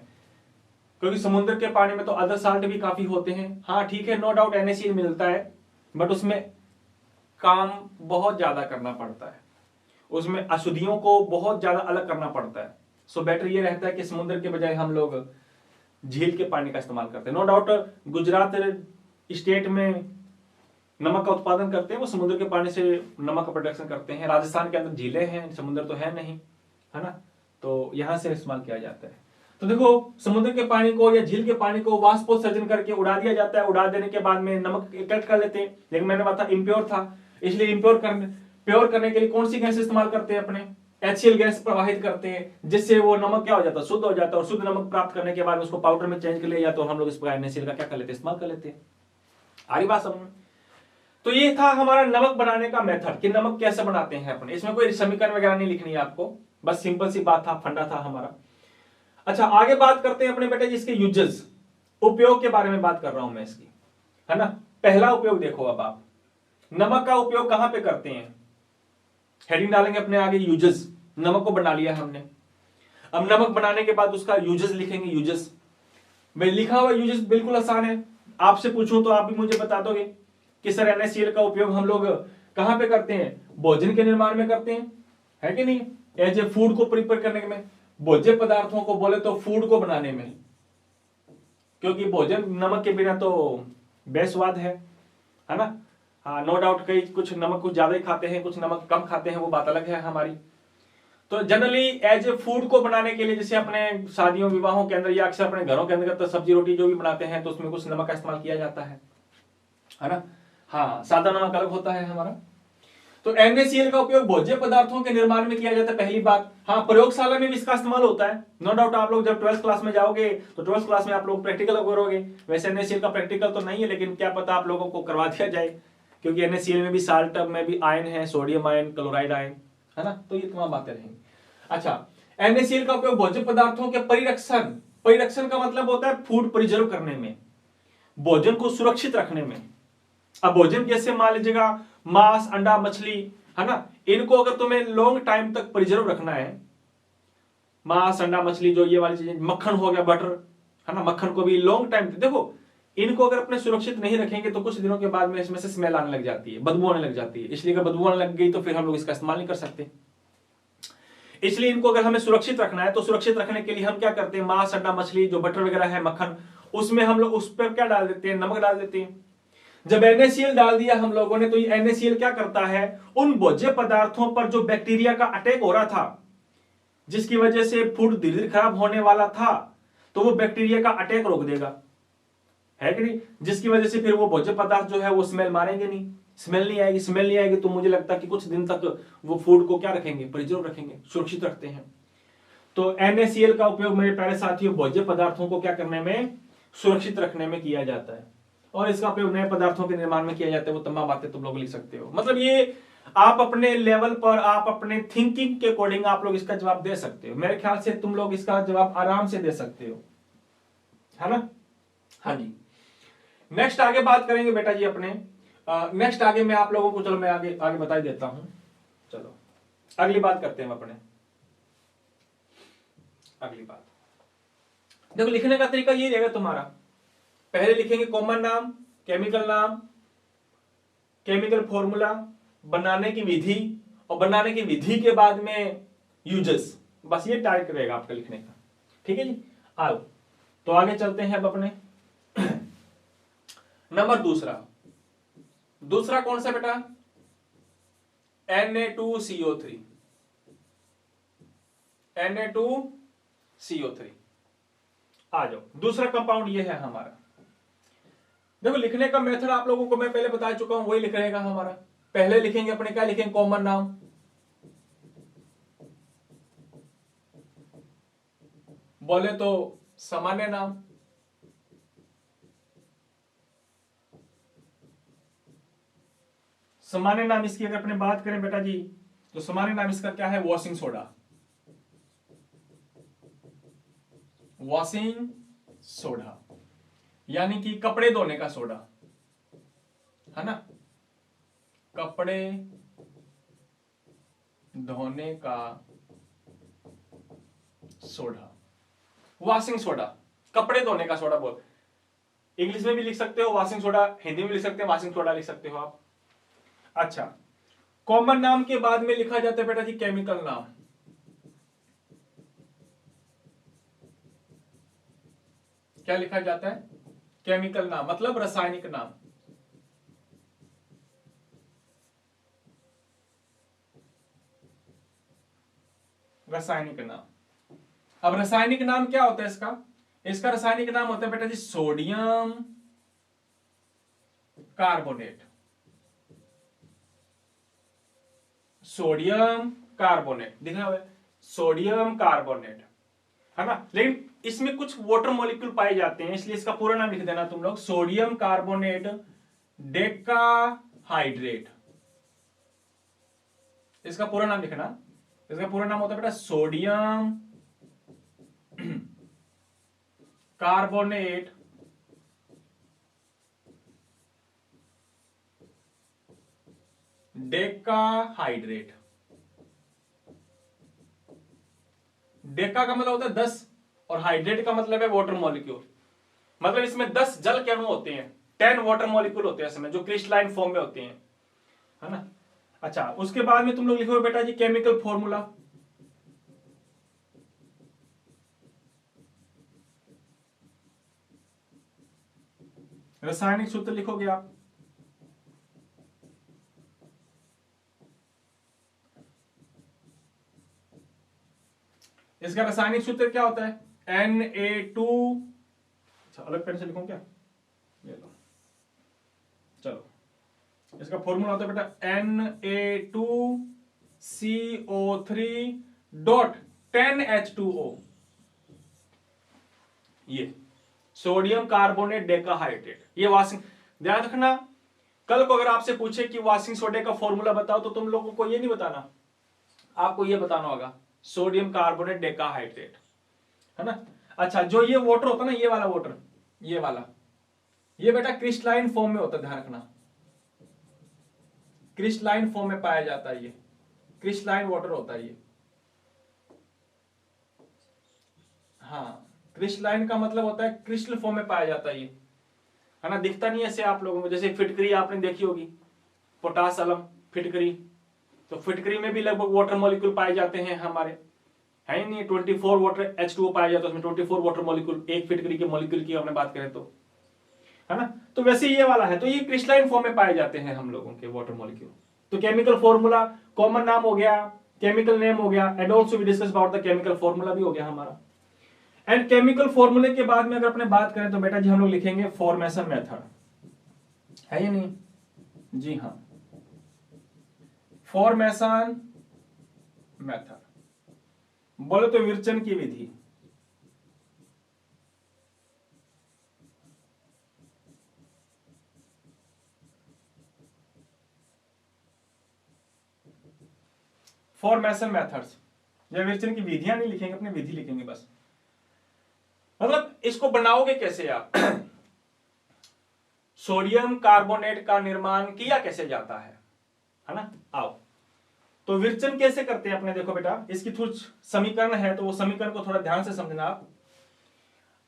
क्योंकि समुद्र के पानी में तो अदर साल्ट भी काफी होते हैं। हाँ ठीक है, नो डाउट NaCl मिलता है, बट उसमें काम बहुत ज्यादा करना पड़ता है, उसमें अशुद्धियों को बहुत ज्यादा अलग करना पड़ता है। सो बेटर ये रहता है कि समुद्र के बजाय हम लोग झील के पानी का इस्तेमाल करते हैं। नो डाउट गुजरात स्टेट में नमक का उत्पादन करते हैं, वो समुद्र के पानी से नमक का प्रोडक्शन करते हैं। राजस्थान के अंदर झीलें हैं, समुद्र तो है नहीं, है ना, तो यहां से इस्तेमाल किया जाता है। तो देखो, समुद्र के पानी को या झील के पानी को वाष्पोत्सर्जन करके उड़ा दिया जाता है, उड़ा देने के बाद में नमक इकट्ठ कर लेते हैं, लेकिन मैंने बताया इम्प्योर था, इसलिए इम्प्योर प्योर करने के लिए कौन सी गैस इस्तेमाल करते हैं अपने, HCl गैस प्रवाहित करते हैं, जिससे वो नमक क्या हो जाता है, शुद्ध हो जाता है। और शुद्ध नमक प्राप्त करने के बाद उसको पाउडर में चेंज कर लिया, या तो हम लोग इस प्रकार NaCl का क्या कर लेते हैं, इस्तेमाल कर लेते हैं। आ रही बात समझ में। तो ये था हमारा नमक बनाने का मेथड कि नमक कैसे बनाते हैं अपने, इसमें कोई समीकरण वगैरह नहीं लिखनी है आपको, बस सिंपल सी बात था, फंडा था हमारा। अच्छा, आगे बात करते हैं अपने बेटे जी इसके यूजेस, उपयोग के बारे में बात कर रहा हूं मैं इसकी, है ना। पहला उपयोग देखो, अब आप नमक का उपयोग कहां पे करते हैं, हेडिंग डालेंगे अपने आगे यूजेस। नमक को बना लिया हमने, अब नमक बनाने के बाद उसका यूजेस लिखेंगे। यूजेस में लिखा हुआ यूजेस बिल्कुल आसान है, आपसे पूछूं तो आप भी मुझे बता दोगे कि सर NaCl का उपयोग हम लोग कहां पे करते हैं, भोजन के निर्माण में करते हैं, है कि नहीं, एज ए फूड को प्रिपेयर करने में, भोज्य पदार्थों को बोले तो फूड को बनाने में, क्योंकि भोजन नमक के बिना तो बेस्वाद है ना। हाँ, नो डाउट, कई कुछ नमक कुछ ज्यादा ही खाते हैं, कुछ नमक कम खाते हैं, वो बात अलग है हमारी। तो जनरली एज ए फूड को बनाने के लिए, जैसे अपने शादियों विवाहों के अंदर या अक्सर अपने घरों के अंदर तो सब्जी रोटी जो भी बनाते हैं, तो उसमें कुछ नमक का इस्तेमाल किया जाता है ना। हाँ, सादा नमक अलग होता है हमारा। तो NaCl का उपयोग भोज्य पदार्थों के निर्माण में किया जाता है, पहली बात। हाँ, प्रयोगशाला में भी इसका इस्तेमाल होता है, नो डाउट। आप लोग जब 12th क्लास में जाओगे तो 12th क्लास में आप लोग प्रैक्टिकल करोगे, वैसे NaCl का प्रैक्टिकल तो नहीं है, लेकिन क्या पता आप लोगों को करवा दिया जाए, क्योंकि NaCl में भी साल्ट में भी आयन है, सोडियम आयन, क्लोराइड आयन, है ना, तो ये तमाम बातें रहेंगी। अच्छा, NaCl का उपयोग भोज्य पदार्थों के परिरक्षण का मतलब होता है फूड प्रिजर्व करने में, भोजन को सुरक्षित रखने में। अब भोजन जैसे मान लीजिएगा मांस, अंडा, मछली, है ना, इनको अगर तुम्हें लॉन्ग टाइम तक प्रिजर्व रखना है, मांस, अंडा, मछली, जो ये वाली चीजें, मक्खन हो गया, बटर, है ना, मक्खन को भी लॉन्ग टाइम, देखो इनको अगर अपने सुरक्षित नहीं रखेंगे तो कुछ दिनों के बाद में इसमें से स्मेल आने लग जाती है, बदबू आने लग जाती है। इसलिए अगर बदबू आने लग गई तो फिर हम लोग इसका इस्तेमाल नहीं कर सकते। इसलिए इनको अगर हमें सुरक्षित रखना है तो सुरक्षित रखने के लिए हम क्या करते हैं, मांस, अंडा, मछली, जो बटर वगैरह है, मक्खन, उसमें हम लोग उस पर क्या डाल देते हैं, नमक डाल देते हैं। जब NaCl डाल दिया हम लोगों ने, तो ये NaCl क्या करता है, उन भोज्य पदार्थों पर जो बैक्टीरिया का अटैक हो रहा था, जिसकी वजह से फूड धीरे धीरे खराब होने वाला था, तो वो बैक्टीरिया का अटैक रोक देगा, है कि नहीं, जिसकी वजह से फिर वो भोज्य पदार्थ जो है वो स्मेल मारेंगे नहीं, स्मेल नहीं आएगी। तो मुझे लगता है कि कुछ दिन तक वो फूड को क्या रखेंगे, प्रिजर्व रखेंगे, सुरक्षित रखते हैं। तो NaCl का उपयोग मेरे प्यारे साथियों भोज्य पदार्थों को क्या करने में, सुरक्षित रखने में किया जाता है। और इसका उपयोग नए पदार्थों के निर्माण में किया जाता है, वो तमाम बातें तुम लोग लिख सकते हो। मतलब ये आप अपने लेवल पर, आप अपने थिंकिंग के अकॉर्डिंग आप लोग इसका जवाब दे सकते हो। मेरे ख्याल से तुम लोग इसका जवाब आराम से दे सकते हो, है ना। हाँ जी, नेक्स्ट आगे बात करेंगे बेटा जी अपने, नेक्स्ट आगे मैं आप लोगों को, चलो मैं आगे आगे बता ही देता हूं। चलो अगली बात करते हैं अपने, अगली बात देखो, लिखने का तरीका ये रहेगा तुम्हारा। पहले लिखेंगे कॉमन नाम, नाम, केमिकल फॉर्मूला, बनाने की विधि, और बनाने की विधि के बाद में यूजेस, बस ये टाइप रहेगा आपका लिखने का। ठीक है जी, आओ तो आगे चलते हैं अब अपने नंबर दूसरा कौन सा बेटा, Na2CO3। Na2CO3 आ जाओ, दूसरा कंपाउंड ये है हमारा। देखो लिखने का मेथड आप लोगों को मैं पहले बता चुका हूं, वही लिख रहेगा हमारा। पहले लिखेंगे अपने, क्या लिखेंगे, कॉमन नाम, बोले तो सामान्य नाम, सामान्य नाम इसकी अगर अपने बात करें बेटा जी, तो सामान्य नाम इसका क्या है, वॉशिंग सोडा, वॉशिंग सोडा, यानी कि कपड़े धोने का सोडा, है ना, कपड़े धोने का सोडा, वॉशिंग सोडा, कपड़े धोने का सोडा बोल। इंग्लिश में भी लिख सकते हो वॉशिंग सोडा, हिंदी में लिख सकते हो वॉशिंग सोडा लिख सकते हो आप। अच्छा, कॉमन नाम के बाद में लिखा जाता है बेटा जी केमिकल नाम। क्या लिखा जाता है, केमिकल नाम, मतलब रासायनिक नाम। रासायनिक नाम। अब रासायनिक नाम क्या होता है इसका, इसका रासायनिक नाम होता है बेटा जी सोडियम कार्बोनेट, सोडियम कार्बोनेट, दिख रहा है, सोडियम कार्बोनेट, है ना। लेकिन इसमें कुछ वाटर मॉलिक्यूल पाए जाते हैं, इसलिए इसका पूरा नाम लिख देना तुम लोग, सोडियम कार्बोनेट डेकाहाइड्रेट, इसका पूरा नाम लिखना। इसका पूरा नाम होता है बेटा सोडियम कार्बोनेट डेकाहाइड्रेट। डेका का मतलब होता है 10 और हाइड्रेट का मतलब है वाटर मॉलिक्यूल, मतलब इसमें 10 जल के अणु होते हैं, 10 वाटर मॉलिक्यूल होते हैं इसमें, जो क्रिस्टलाइन फॉर्म में होते हैं, है ना। अच्छा, उसके बाद में तुम लोग लिखोगे बेटा जी केमिकल फॉर्मूला, रासायनिक सूत्र लिखोगे आप। इसका रासायनिक सूत्र क्या होता है, Na2, अच्छा अलग पेन से लिखूं क्या, ये लो, चलो, इसका फॉर्मूला होता है बेटा Na2CO3.10H2O, ये सोडियम कार्बोनेट डेकाहाइड्रेट, ये वॉशिंग, ध्यान रखना, कल को अगर आपसे पूछे कि वॉशिंग सोडे का फॉर्मूला बताओ, तो तुम लोगों को ये नहीं बताना, आपको ये बताना होगा सोडियम कार्बोनेट डेकाहाइड्रेट, है ना। अच्छा, जो ये वाटर होता है ना, ये वाला वाटर, ये वाला, ये बेटा क्रिस्टलाइन फॉर्म में होता है, ध्यान रखना, क्रिस्टलाइन फॉर्म में पाया जाता है, ये क्रिस्टलाइन वाटर होता है ये। हाँ, क्रिस्टलाइन का मतलब होता है क्रिस्टल फॉर्म में पाया जाता है ये, है ना, दिखता नहीं ऐसे आप लोगों को, जैसे फिटकरी आपने देखी होगी, पोटास अलम फिटकरी, तो फिटकरी में भी लगभग वाटर मॉलिक्यूल पाए जाते हैं हमारे, है ही नहीं, 24 वाटर H2O पाया जाता है उसमें, 24 वाटर मॉलिक्यूल एक फिटकरी के मॉलिक्यूल की हमने बात करें तो, है ना। तो वैसे ये वाला है, तो ये क्रिस्टलाइन फॉर्म में पाए जाते हैं हम लोगों के वाटर मॉलिक्यूल। तो केमिकल फॉर्मूला, कॉमन नाम हो गया, केमिकल नेम हो गया, and also we discuss about the chemical formula भी हो गया हमारा। एंड केमिकल फॉर्मूले के बाद में अगर अपने बात करें तो बेटा जी हम लोग लिखेंगे फॉर्मेशन मेथड, है या नहीं, जी हाँ, फॉर्मेशन मेथड, बोले तो विरचन की विधि, फॉर्मेशन मेथड्स, या विरचन की विधियां नहीं लिखेंगे, अपनी विधि लिखेंगे बस। मतलब इसको बनाओगे कैसे आप सोडियम कार्बोनेट का निर्माण किया कैसे जाता है ना। आओ, तो विरचन कैसे करते हैं अपने, देखो बेटा इसकी कुछ समीकरण है, तो वो समीकरण को थोड़ा ध्यान से समझना आप।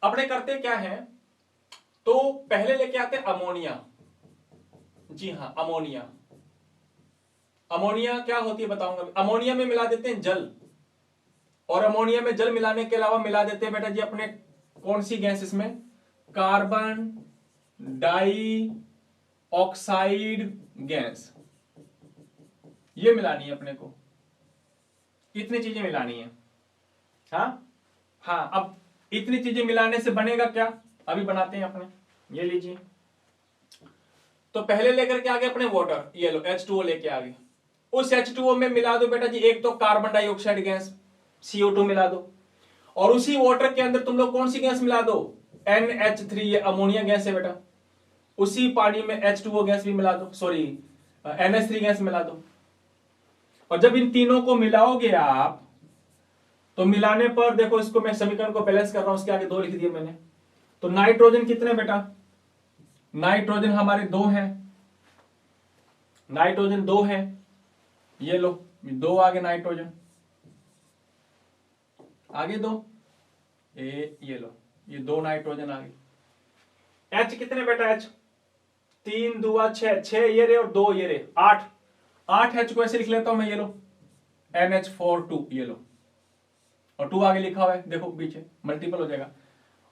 अपने करते क्या है, तो पहले लेके आते हैं अमोनिया, जी हाँ अमोनिया, अमोनिया क्या होती है बताऊंगा, अमोनिया में मिला देते हैं जल, और अमोनिया में जल मिलाने के अलावा मिला देते हैं बेटा जी अपने कौन सी गैस इसमें, कार्बन डाई ऑक्साइड गैस, ये मिलानी है अपने को, इतनी चीजें मिलानी है। हाँ, अब इतनी चीजें मिलाने से बनेगा क्या, अभी बनाते हैं अपने, ये लीजिए, तो पहले लेकर के आ गए अपने वाटर, ये लो H2O लेके आ गए। उस H2O में मिला दो बेटा जी एक तो कार्बन डाइऑक्साइड गैस CO2 मिला दो, और उसी वाटर के अंदर तुम लोग कौन सी गैस मिला दो, NH3, ये अमोनिया गैस है बेटा। उसी पानी में H2O गैस भी मिला दो, सॉरी NH3 गैस मिला दो। और जब इन तीनों को मिलाओगे आप, तो मिलाने पर देखो, इसको मैं समीकरण को बैलेंस कर रहा हूं, उसके आगे 2 लिख दिए मैंने। तो नाइट्रोजन कितने बेटा, नाइट्रोजन हमारे 2 हैं, नाइट्रोजन 2 है, ये लो 2 आगे नाइट्रोजन, आगे 2, ये लो ये 2 नाइट्रोजन आगे। H कितने बेटा, H 3 2 6, 6 ये रे और 2 ये रे, 8 H को ऐसे लिख लेता हूं मैं, ये लो NH4 2, ये लो, और 2 आगे लिखा हुआ है देखो पीछे, मल्टीपल हो जाएगा।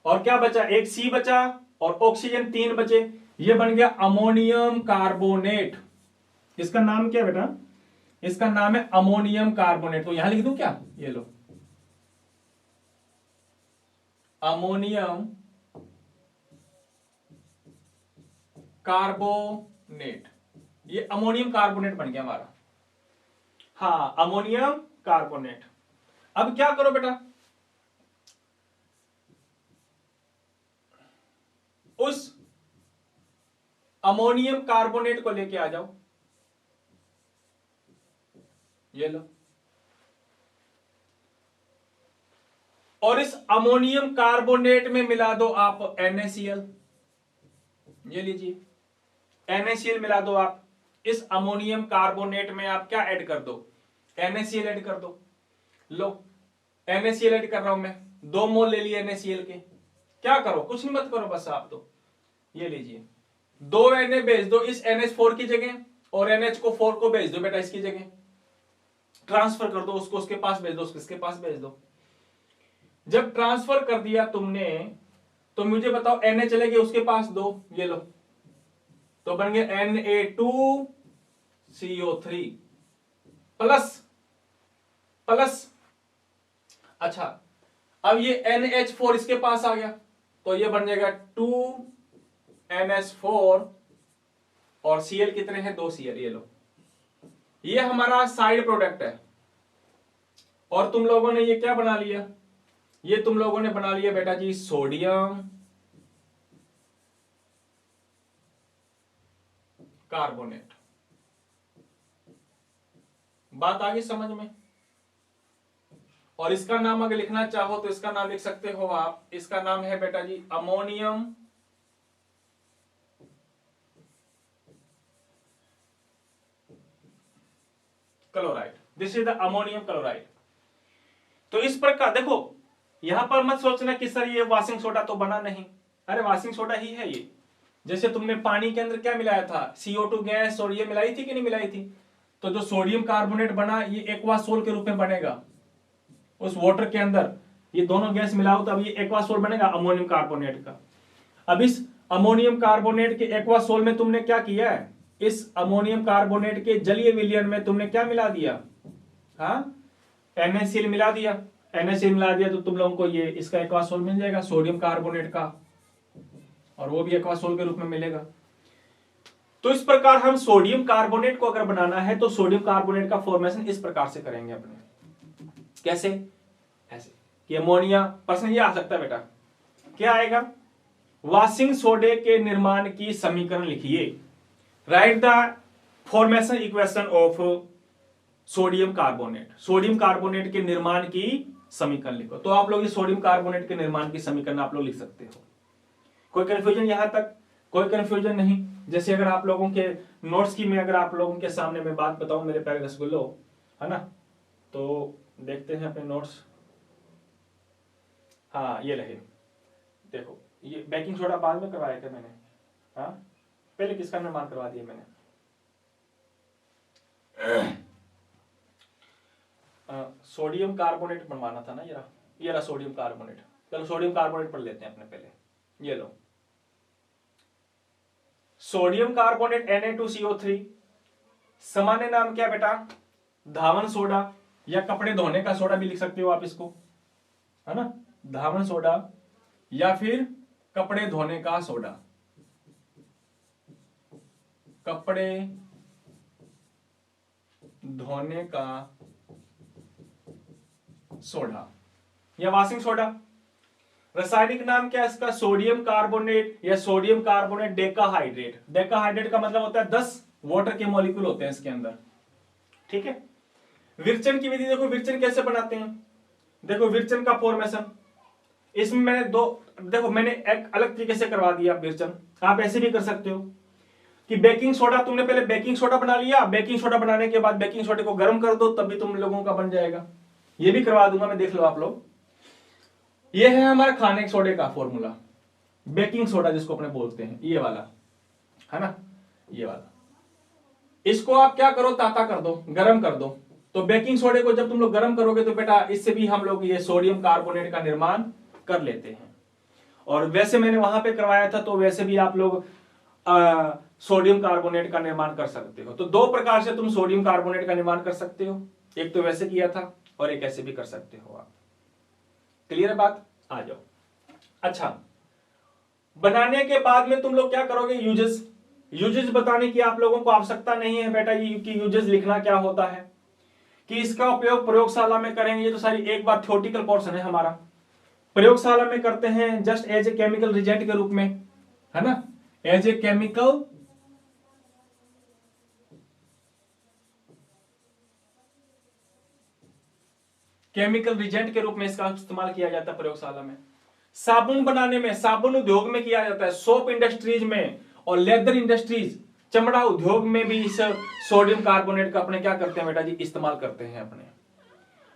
और क्या बचा, एक C बचा और ऑक्सीजन 3 बचे, ये बन गया अमोनियम कार्बोनेट। इसका नाम क्या है बेटा, इसका नाम है अमोनियम कार्बोनेट। तो यहां लिख दूं क्या, ये लो अमोनियम कार्बोनेट, ये अमोनियम कार्बोनेट बन गया हमारा। हाँ, अमोनियम कार्बोनेट। अब क्या करो बेटा, उस अमोनियम कार्बोनेट को लेके आ जाओ, ये लो, और इस अमोनियम कार्बोनेट में मिला दो आप NaCl, ये लीजिए NaCl मिला दो आप। इस अमोनियम कार्बोनेट में आप क्या ऐड कर दो, NaCl ऐड कर दो। लो NaCl ऐड कर रहा हूं मैं, 2 मोल ले लिए NaCl के। क्या करो, कुछ नहीं मत करो, बस आप तो ये लीजिए 2 Na भेज दो इस NH4 की जगह, और NH को 4 को भेज दो बेटा इसकी जगह, ट्रांसफर कर दो उसको, उसके पास भेज दो, उसके पास भेज दो। जब ट्रांसफर कर दिया तुमने, तो मुझे बताओ Na चले गए उसके पास 2, ये लो, तो बन गया Na2CO3 प्लस प्लस। अच्छा, अब ये NH4 इसके पास आ गया, तो ये बन जाएगा 2NH4, और Cl कितने हैं, 2 Cl, ये लो, ये हमारा साइड प्रोडक्ट है। और तुम लोगों ने ये क्या बना लिया, ये तुम लोगों ने बना लिया बेटा जी सोडियम कार्बोनेट। बात आ गई समझ में। और इसका नाम अगर लिखना चाहो तो इसका नाम लिख सकते हो आप, इसका नाम है बेटा जी ammonium chloride. This is the ammonium chloride. तो इस प्रकार देखो, यहां पर मत सोचना कि सर ये वॉशिंग सोडा तो बना नहीं, अरे वॉशिंग सोडा ही है ये। जैसे तुमने पानी के अंदर क्या मिलाया था, CO2 गैस, और ये मिलाई थी कि नहीं मिलाई थी, तो जो सोडियम कार्बोनेट बना ये एक्वासोल के रूप में बनेगा उस वाटर के अंदर। ये दोनों गैस मिलाओ तो अब ये एक्वासोल बनेगा अमोनियम कार्बोनेट का। अब इस अमोनियम कार्बोनेट के एक्वासोल में तुमने क्या किया है, इस अमोनियम कार्बोनेट के जलीय विलयन में तुमने क्या मिला दिया, हाँ NaCl मिला दिया। NaCl मिला दिया तो तुम लोगों को ये इसका एक्वासोल मिल जाएगा सोडियम कार्बोनेट का, और वो भी एक्वासोल के रूप में मिलेगा। तो इस प्रकार हम सोडियम कार्बोनेट को अगर बनाना है तो सोडियम कार्बोनेट का फॉर्मेशन इस प्रकार से करेंगे अपने। कैसे, ऐसे कि अमोनिया, प्रश्न ये आ सकता है बेटा, क्या आएगा, वॉशिंग सोडे के निर्माण की समीकरण लिखिए, right the formation equation of sodium carbonate. Sodium carbonate के निर्माण की समीकरण लिखो। तो आप लोग इस सोडियम कार्बोनेट के निर्माण की समीकरण आप लोग लिख सकते हो। कोई कंफ्यूजन यहां तक, कोई कंफ्यूजन नहीं। जैसे अगर आप लोगों के नोट्स की मैं अगर आप लोगों के सामने मैं बात बताऊं, मेरे प्यारे रसगुल्लो, है ना, तो देखते हैं अपने नोट्स। हाँ ये रहे, देखो ये बेकिंग सोडा बाद में करवाया था मैंने, हाँ पहले किसका निर्माण करवा दिया मैंने, सोडियम कार्बोनेट बनवाना था ना, ये रहा सोडियम कार्बोनेट। चलो सोडियम कार्बोनेट पढ़ लेते हैं अपने पहले, ये लो सोडियम कार्बोनेट Na2CO3, सामान्य नाम क्या बेटा, धावन सोडा, या कपड़े धोने का सोडा भी लिख सकते हो आप इसको, है ना, धावन सोडा या फिर कपड़े धोने का सोडा। कपड़े धोने का सोडा या वॉशिंग सोडा। रासायनिक नाम क्या है इसका? सोडियम कार्बोनेट या सोडियम कार्बोनेट डेकाहाइड्रेट। डेकाहाइड्रेट का मतलब होता है 10 वाटर के मॉलिक्यूल होते हैं इसके अंदर, ठीक है। विरचन की विधि देखो, विरचन कैसे बनाते हैं, देखो विरचन का फॉर्मेशन। इसमें मैंने देखो मैंने एक अलग तरीके से करवा दिया विरचन, आप ऐसे भी कर सकते हो कि बेकिंग सोडा, तुमने पहले बेकिंग सोडा बना लिया, बेकिंग सोडा बनाने के बाद बेकिंग सोडा को गर्म कर दो, तब भी तुम लोगों का बन जाएगा। ये भी करवा दूंगा मैं, देख लो आप लोग। ये है हमारा खाने के सोडे का फॉर्मूला, बेकिंग सोडा जिसको अपने बोलते हैं, ये वाला है ना, ये वाला। इसको आप क्या करो, ताता कर दो, गर्म कर दो। तो बेकिंग सोडे को जब तुम लोग गर्म करोगे तो बेटा इससे भी हम लोग ये सोडियम कार्बोनेट का निर्माण कर लेते हैं। और वैसे मैंने वहां पे करवाया था, तो वैसे भी आप लोग सोडियम कार्बोनेट का निर्माण कर सकते हो। तो 2 प्रकार से तुम सोडियम कार्बोनेट का निर्माण कर सकते हो, एक तो वैसे किया था और एक ऐसे भी कर सकते हो आप। क्लियर है बात? आ जाओ। अच्छा, बनाने के बाद में तुम लोग क्या करोगे? यूजेस बताने की आप लोगों को आवश्यकता नहीं है बेटा, ये कि यूजेस लिखना क्या होता है, कि इसका उपयोग प्रयोगशाला में करेंगे, ये तो सारी एक बार थ्योरेटिकल पोर्शन है हमारा। प्रयोगशाला में करते हैं just as a chemical reagent के रूप में, है ना, एज ए केमिकल रिजेंट के रूप में इसका इस्तेमाल किया जाता है प्रयोगशाला में। साबुन बनाने में, साबुन उद्योग में किया जाता है, सोप इंडस्ट्रीज में और लेदर इंडस्ट्रीज, चमड़ा उद्योग में भी इस सोडियम कार्बोनेट का अपने क्या करते हैं बेटा जी, इस्तेमाल करते हैं अपने।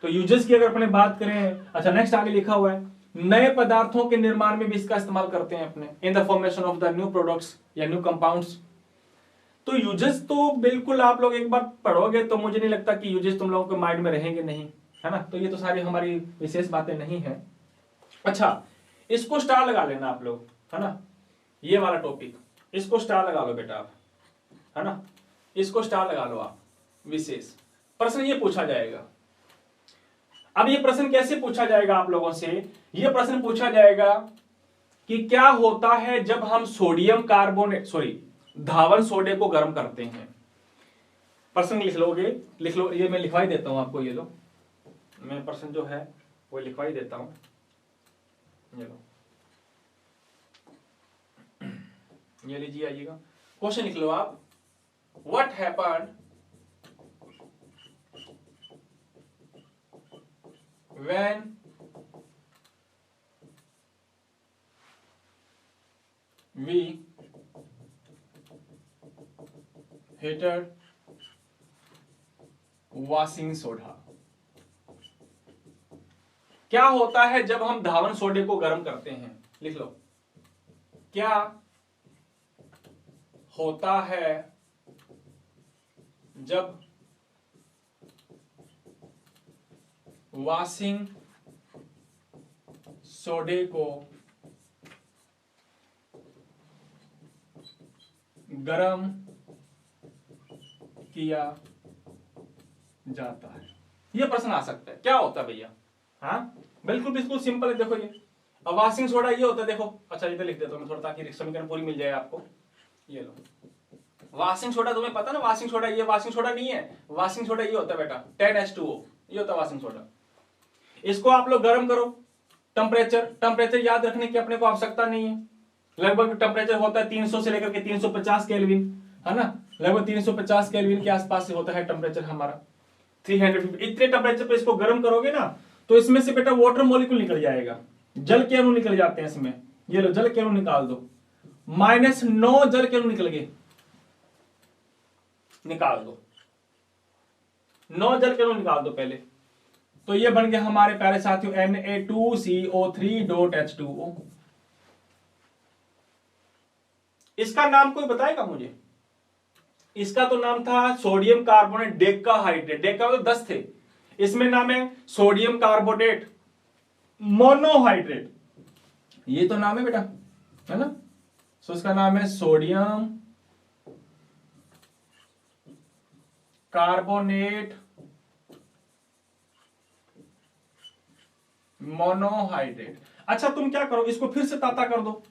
तो यूजेस की अगर अपने बात करें, अच्छा नेक्स्ट आगे लिखा हुआ है, नए पदार्थों के निर्माण में भी इसका इस्तेमाल करते हैं अपने, इन the formation of the new products या न्यू कंपाउंड्स। तो यूजेस तो बिल्कुल आप लोग एक बार पढ़ोगे तो मुझे नहीं लगता कि यूजेस तुम लोगों के माइंड में रहेंगे नहीं, है ना। तो ये तो सारी हमारी विशेष बातें नहीं है। अच्छा, इसको स्टार लगा लेना आप लोग, है ना, ये वाला टॉपिक, इसको स्टार लगा लो बेटा आप, है ना, इसको स्टार लगा लो आप। विशेष प्रश्न ये पूछा जाएगा। अब ये प्रश्न कैसे पूछा जाएगा आप लोगों से? ये प्रश्न पूछा जाएगा कि क्या होता है जब हम सोडियम कार्बोनेट धावन सोडे को गर्म करते हैं। प्रश्न लिख लोगे, लिख लो, ये मैं लिखवाई देता हूं आपको, ये लो, मैं प्रश्न जो है वो लिखवाई देता हूं, ये लो, ये लीजिए, आइएगा। क्वेश्चन लिख लो आप, what happened when we heated washing soda। क्या होता है जब हम धावन सोडे को गर्म करते हैं? लिख लो, क्या होता है जब वॉशिंग सोडे को गरम किया जाता है? यह प्रश्न आ सकता है, क्या होता है भैया? हाँ बिल्कुल बिल्कुल सिंपल है। देखो ये वॉशिंग सोडा ये होता है, देखो, अच्छा इधर लिख देता हूं मैं थोड़ा, ताकि समीकरण पूरी मिल जाए आपको। ये लो, वॉशिंग सोडा तुम्हें पता ना, वॉशिंग सोडा, ये वॉशिंग सोडा नहीं है, वॉशिंग सोडा ये होता है बेटा 10H2O, ये होता है वॉशिंग सोडा। इसको आप लोग गर्म करो, टेम्परेचर याद रखने की अपने को आवश्यकता नहीं है, लगभग टेम्परेचर होता है 300 से लेकर के 350 केल्विन, है ना, लगभग 350 केल्विन के आसपास से होता है टेम्परेचर हमारा, 350। इतने टेम्परेचर पे इसको गर्म करोगे ना, तो इसमें से बेटा वाटर मॉलिक्यूल निकल जाएगा, जल के अणु निकल जाते हैं इसमें। ये लो, जल के अणु निकाल दो, -9 जल के अणु निकल गए, निकाल दो, 9 जल के अणु निकाल दो पहले। तो ये बन गया हमारे प्यारे साथियों Na2CO3.H2O। इसका नाम कोई बताएगा मुझे? इसका तो नाम था सोडियम कार्बोनेट डेकाहाइड्रेट, डेका तो 10 थे, इसमें नाम है सोडियम कार्बोनेट मोनोहाइड्रेट, ये तो नाम है बेटा, है ना। सो इसका नाम है सोडियम कार्बोनेट मोनोहाइड्रेट। अच्छा तुम क्या करो, इसको फिर से ताता कर दो,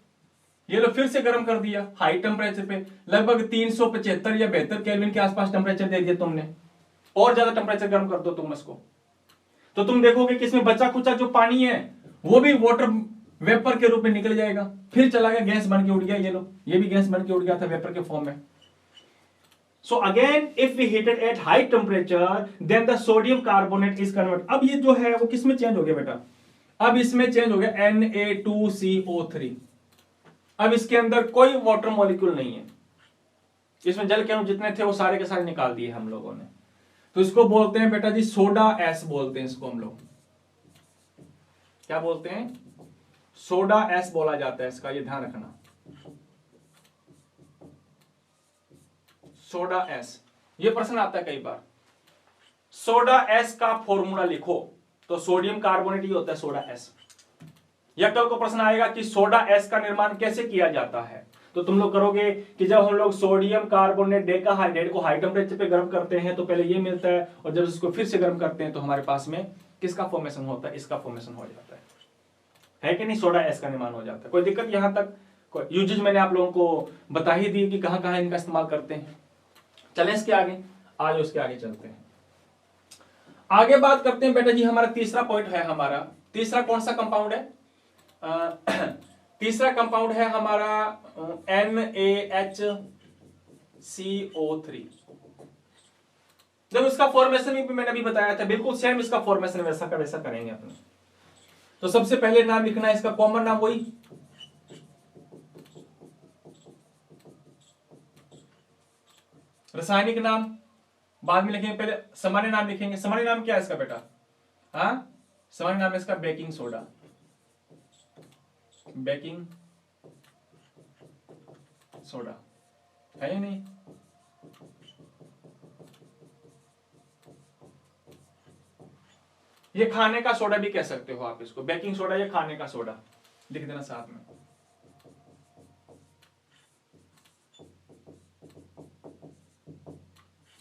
ये लो फिर से गर्म कर दिया हाई टेम्परेचर पे, लगभग 375 या 72 केल्विन के आसपास टेम्परेचर दे दिया तुमने, और ज्यादा टेम्परेचर गर्म कर दो तुम इसको, तो तुम देखोगे कि इसमें बचा कुचा जो पानी है वो भी वाटर वेपर के रूप में निकल जाएगा, फिर चला गया गैस बन के उड़ गया, ये लो ये भी गैस बन के उड़ गया था वेपर के फॉर्म में। So again if we heated at high temperature then the sodium carbonate is convert. अब ये जो है वो किसमें चेंज हो गया बेटा, अब इसमें चेंज हो गया Na2CO3। अब इसके अंदर कोई वाटर मॉलिक्यूल नहीं है, इसमें जल के अणु जितने थे वो सारे के सारे निकाल दिए हम लोगों ने, तो इसको बोलते हैं बेटा जी सोडा एस बोलते हैं इसको हम लोग, क्या बोलते हैं, सोडा एस बोला जाता है इसका, ये ध्यान रखना, सोडा एस। ये प्रश्न आता है कई बार, सोडा एस का फॉर्मूला लिखो, तो सोडियम कार्बोनेट ही होता है सोडा एस। या कल को प्रश्न आएगा कि सोडा एस का निर्माण कैसे किया जाता है, तो तुम लोग करोगे कि जब हम लोग सोडियम कार्बोनेट डेकाहाइड्रेट को हाई टेम्परेचर पे गर्म करते हैं तो पहले ये मिलता है, और जब इसको फिर से गर्म करते हैं तो हमारे पास में किसका फॉर्मेशन होता है, इसका फॉर्मेशन हो जाता है कि नहीं, सोडा एस का निर्माण हो जाता है। कोई दिक्कत यहां तक, यूजेज मैंने आप लोगों को बता ही दी कि कहां कहां इनका इस्तेमाल करते हैं। चलें इसके आगे, आज उसके आगे चलते हैं, आगे बात करते हैं बेटा जी। हमारा तीसरा पॉइंट है, हमारा तीसरा कौन सा कंपाउंड है, तीसरा कंपाउंड है हमारा NaHCO3। जब इसका फॉर्मेशन भी मैंने अभी बताया था, बिल्कुल सेम इसका फॉर्मेशन वैसा का वैसा करेंगे अपने। तो सबसे पहले नाम लिखना है इसका, कॉमन नाम वही, रासायनिक नाम बाद में लिखेंगे, पहले सामान्य नाम लिखेंगे। सामान्य नाम क्या है इसका बेटा, हाँ सामान्य नाम है इसका बेकिंग सोडा, बेकिंग सोडा है या नहीं। ये खाने का सोडा भी कह सकते हो आप इसको, बेकिंग सोडा या खाने का सोडा लिख देना साथ में।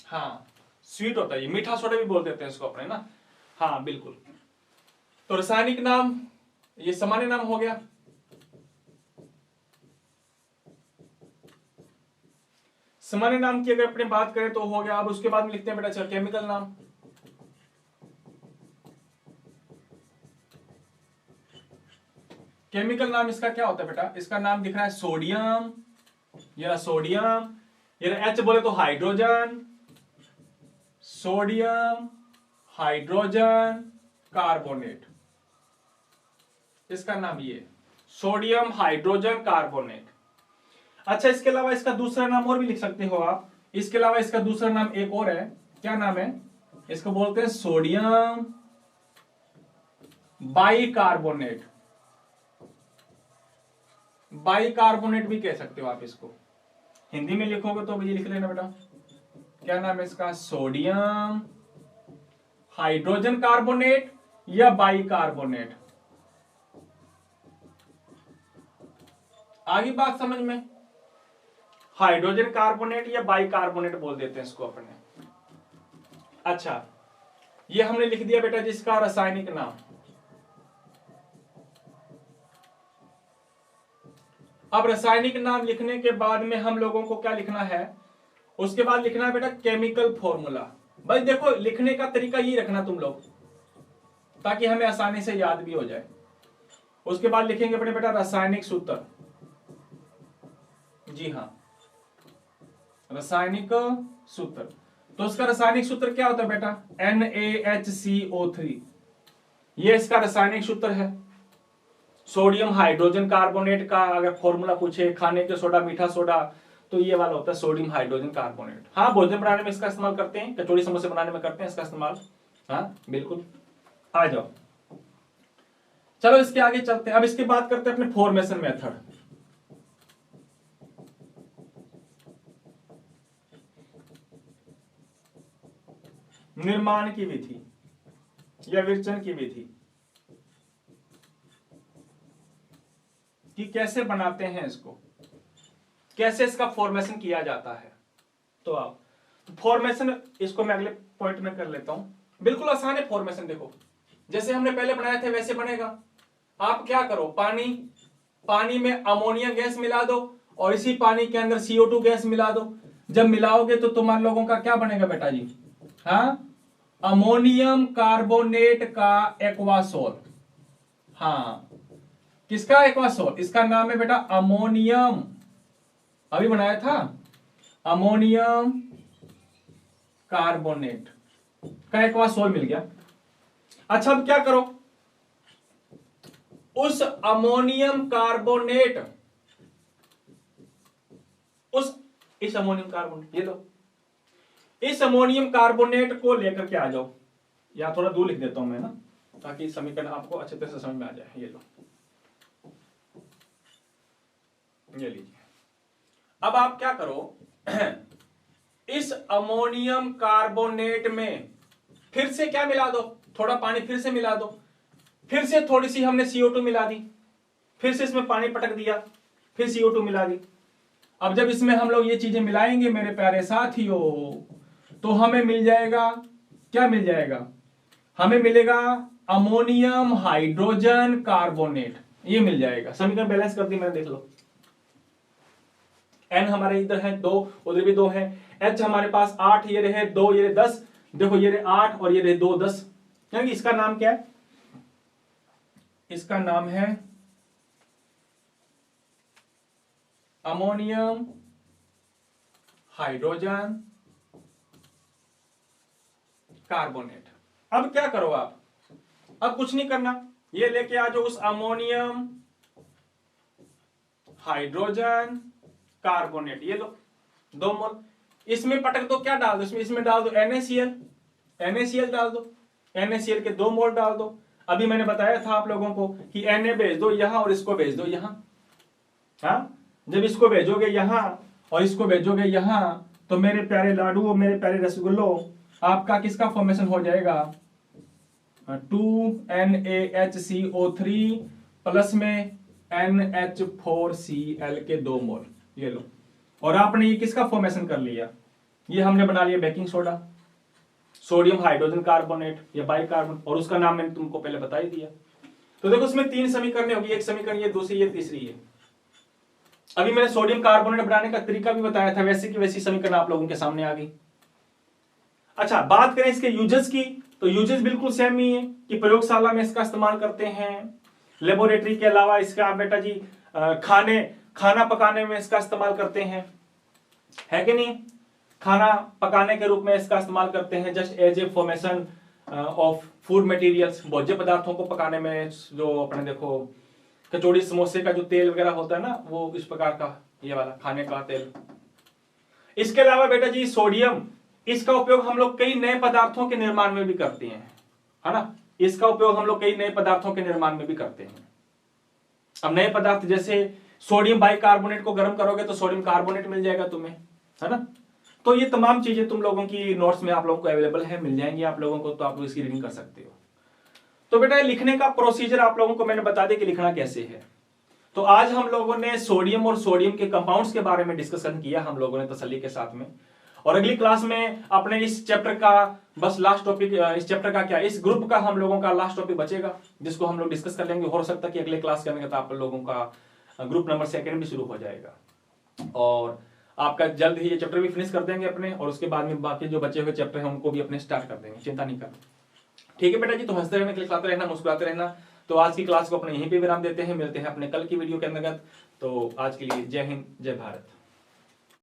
हाँ स्वीट होता है ये, मीठा सोडा भी बोल देते हैं इसको अपने ना, हाँ बिल्कुल। तो रासायनिक नाम ये सामान्य नाम हो गया। सामान्य नाम की अगर अपने बात करें तो हो गया। अब उसके बाद में लिखते हैं बेटा चल केमिकल नाम। केमिकल नाम इसका क्या होता है बेटा, इसका नाम दिख रहा है सोडियम, ये सोडियम, ये एच बोले तो हाइड्रोजन, सोडियम हाइड्रोजन कार्बोनेट, इसका नाम ये सोडियम हाइड्रोजन कार्बोनेट। अच्छा इसके अलावा इसका दूसरा नाम और भी लिख सकते हो आप, इसके अलावा इसका दूसरा नाम एक और है, क्या नाम है, इसको बोलते हैं सोडियम बाइकार्बोनेट, बाइकार्बोनेट भी कह सकते हो आप इसको। हिंदी में लिखोगे तो ये लिख लेना बेटा, क्या नाम है इसका, सोडियम हाइड्रोजन कार्बोनेट या बाइकार्बोनेट। आगे बात समझ में, हाइड्रोजन कार्बोनेट या बाइकार्बोनेट बोल देते हैं इसको अपने। अच्छा ये हमने लिख दिया बेटा जिसका रासायनिक नाम। अब रासायनिक नाम लिखने के बाद में हम लोगों को क्या लिखना है, उसके बाद लिखना है बेटा केमिकल फॉर्मूला। भाई देखो लिखने का तरीका यही रखना तुम लोग, ताकि हमें आसानी से याद भी हो जाए। उसके बाद लिखेंगे अपने बेटा रासायनिक सूत्र, जी हाँ रासायनिक सूत्र। तो उसका रासायनिक सूत्र क्या होता है बेटा, NaHCO3, ये इसका रासायनिक सूत्र है। सोडियम हाइड्रोजन कार्बोनेट का अगर फॉर्मूला पूछे, खाने के सोडा, मीठा सोडा, तो ये वाला होता है सोडियम हाइड्रोजन कार्बोनेट। हाँ भोजन बनाने में इसका इस्तेमाल करते हैं, कचौड़ी समोसे बनाने में करते हैं इसका इस्तेमाल, हाँ बिल्कुल। आ जाओ चलो इसके आगे चलते हैं। अब इसके बात करते हैं अपने फॉर्मेशन मेथड। निर्माण की विधि या विरचन की विधि कि कैसे बनाते हैं इसको, कैसे इसका फॉर्मेशन किया जाता है। तो आप फॉर्मेशन इसको मैं अगले पॉइंट में कर लेता हूं, बिल्कुल आसान है फॉर्मेशन। देखो जैसे हमने पहले बनाए थे वैसे बनेगा। आप क्या करो, पानी पानी में अमोनिया गैस मिला दो और इसी पानी के अंदर CO2 गैस मिला दो। जब मिलाओगे तो तुम्हारे लोगों का क्या बनेगा बेटा जी? हाँ, अमोनियम कार्बोनेट का एक्वासोल। हाँ, किसका एक्वासोल? इसका नाम है बेटा अमोनियम, अभी बनाया था, अमोनियम कार्बोनेट का एक्वासोल मिल गया। अच्छा, अब क्या करो, उस अमोनियम कार्बोनेट, इस अमोनियम कार्बोनेट, ये लो, इस अमोनियम कार्बोनेट को लेकर के आ जाओ, या थोड़ा दूर लिख देता हूं मैं ना, ताकि समीकरण आपको अच्छे तरह से समझ में आ जाए। ये लो, ये लीजिए। अब आप क्या करो, इस अमोनियम कार्बोनेट में फिर से क्या मिला दो, थोड़ा पानी फिर से मिला दो, फिर से थोड़ी सी हमने CO2 मिला दी, फिर से इसमें पानी पटक दिया, फिर CO2 मिला दी। अब जब इसमें हम लोग ये चीजें मिलाएंगे मेरे प्यारे साथियों, तो हमें मिल जाएगा, क्या मिल जाएगा? हमें मिलेगा अमोनियम हाइड्रोजन कार्बोनेट, ये मिल जाएगा। समीकरण बैलेंस कर दी मैंने, देख लो। N हमारे इधर है 2, उधर भी 2 है। H हमारे पास 8, ये रहे 2, ये रहे 10। देखो, ये रहे 8 और ये रहे 2, 10। यानी इसका नाम क्या है? इसका नाम है अमोनियम हाइड्रोजन कार्बोनेट। अब क्या करो आप, अब कुछ नहीं करना, ये लेके आ जाओ उस अमोनियम हाइड्रोजन कार्बोनेट, ये लो 2 मोल, इसमें पटक दो, क्या डाल दो इसमें डाल दो NaCl डाल दो, NaCl के 2 मोल डाल दो। अभी मैंने बताया था आप लोगों को कि Na भेज दो यहां और इसको भेज दो यहां। हाँ, जब इसको भेजोगे यहां और इसको भेजोगे यहां, तो मेरे प्यारे लाडू और मेरे प्यारे रसगुल्लो, आपका किसका फॉर्मेशन हो जाएगा? 2NaHCO3 प्लस में NH4Cl के 2 मोल, ये लो। और आपने ये किसका फॉर्मेशन कर लिया? ये हमने बना लिया baking soda, sodium hydrogen carbonate या बाइकार्बोनेट, और उसका नाम मैंने तुमको पहले बता ही दिया। तो देखो, उसमें 3 समीकरण होगी, एक समीकरण ये, दूसरी ये, तीसरी ये। अभी मैंने सोडियम कार्बोनेट बनाने का तरीका भी बताया था, वैसे की वैसी समीकरण आप लोगों के सामने आ गई। अच्छा, बात करें इसके यूजेस की, तो यूजेस बिल्कुल सेम ही है कि प्रयोगशाला में इसका इस्तेमाल करते हैं, लेबोरेटरी के अलावा इसका बेटा जी खाना पकाने में इसका इस्तेमाल करते हैं, है कि नहीं? खाना पकाने के रूप में इसका इस्तेमाल करते हैं, just as a formation of food materials, भोज्य पदार्थों को पकाने में। जो अपने देखो कचौड़ी समोसे का जो तेल वगैरह होता है ना, वो इस प्रकार का, ये वाला खाने का तेल। इसके अलावा बेटा जी सोडियम, इसका उपयोग हम लोग कई नए पदार्थों के निर्माण में भी करते हैं, है ना? इसका उपयोग हम लोग कई नए पदार्थों के निर्माण में भी करते हैं। अब नए पदार्थ जैसे सोडियम बाइकार्बोनेट को गर्म करोगे तो सोडियम कार्बोनेट मिल जाएगा तुम्हें, है ना? तो ये तमाम चीजें तुम लोगों की नोट्स में आप लोगों को अवेलेबल है, मिल जाएंगी आप लोगों को, तो आप लोग इसकी रीडिंग कर सकते हो। तो बेटा लिखने का प्रोसीजर आप लोगों को मैंने बता दिया कि लिखना कैसे है। तो आज हम लोगों ने सोडियम और सोडियम के कंपाउंड्स के बारे में डिस्कशन किया हम लोगों ने तसल्ली के साथ में, और अगली क्लास में अपने इस चैप्टर का बस लास्ट टॉपिक, इस चैप्टर का क्या, इस ग्रुप का हम लोगों का लास्ट टॉपिक बचेगा, जिसको हम लोग डिस्कस कर लेंगे। हो सकता है कि अगले क्लास करने का आप लोगों का ग्रुप नंबर 2 भी शुरू हो जाएगा, और आपका जल्द ही ये चैप्टर भी फिनिश कर देंगे अपने, और उसके बाद में बाकी जो बचे हुए चैप्टर हैं उनको भी अपने स्टार्ट कर देंगे, चिंता नहीं करना। ठीक है बेटा जी, तो हंसते रहना, खिलखिलाते रहना, मुस्कुराते रहना। तो आज की क्लास को अपने यहीं पे विराम देते हैं, मिलते हैं अपने कल की वीडियो के अंतर्गत। तो आज के लिए जय हिंद, जय भारत।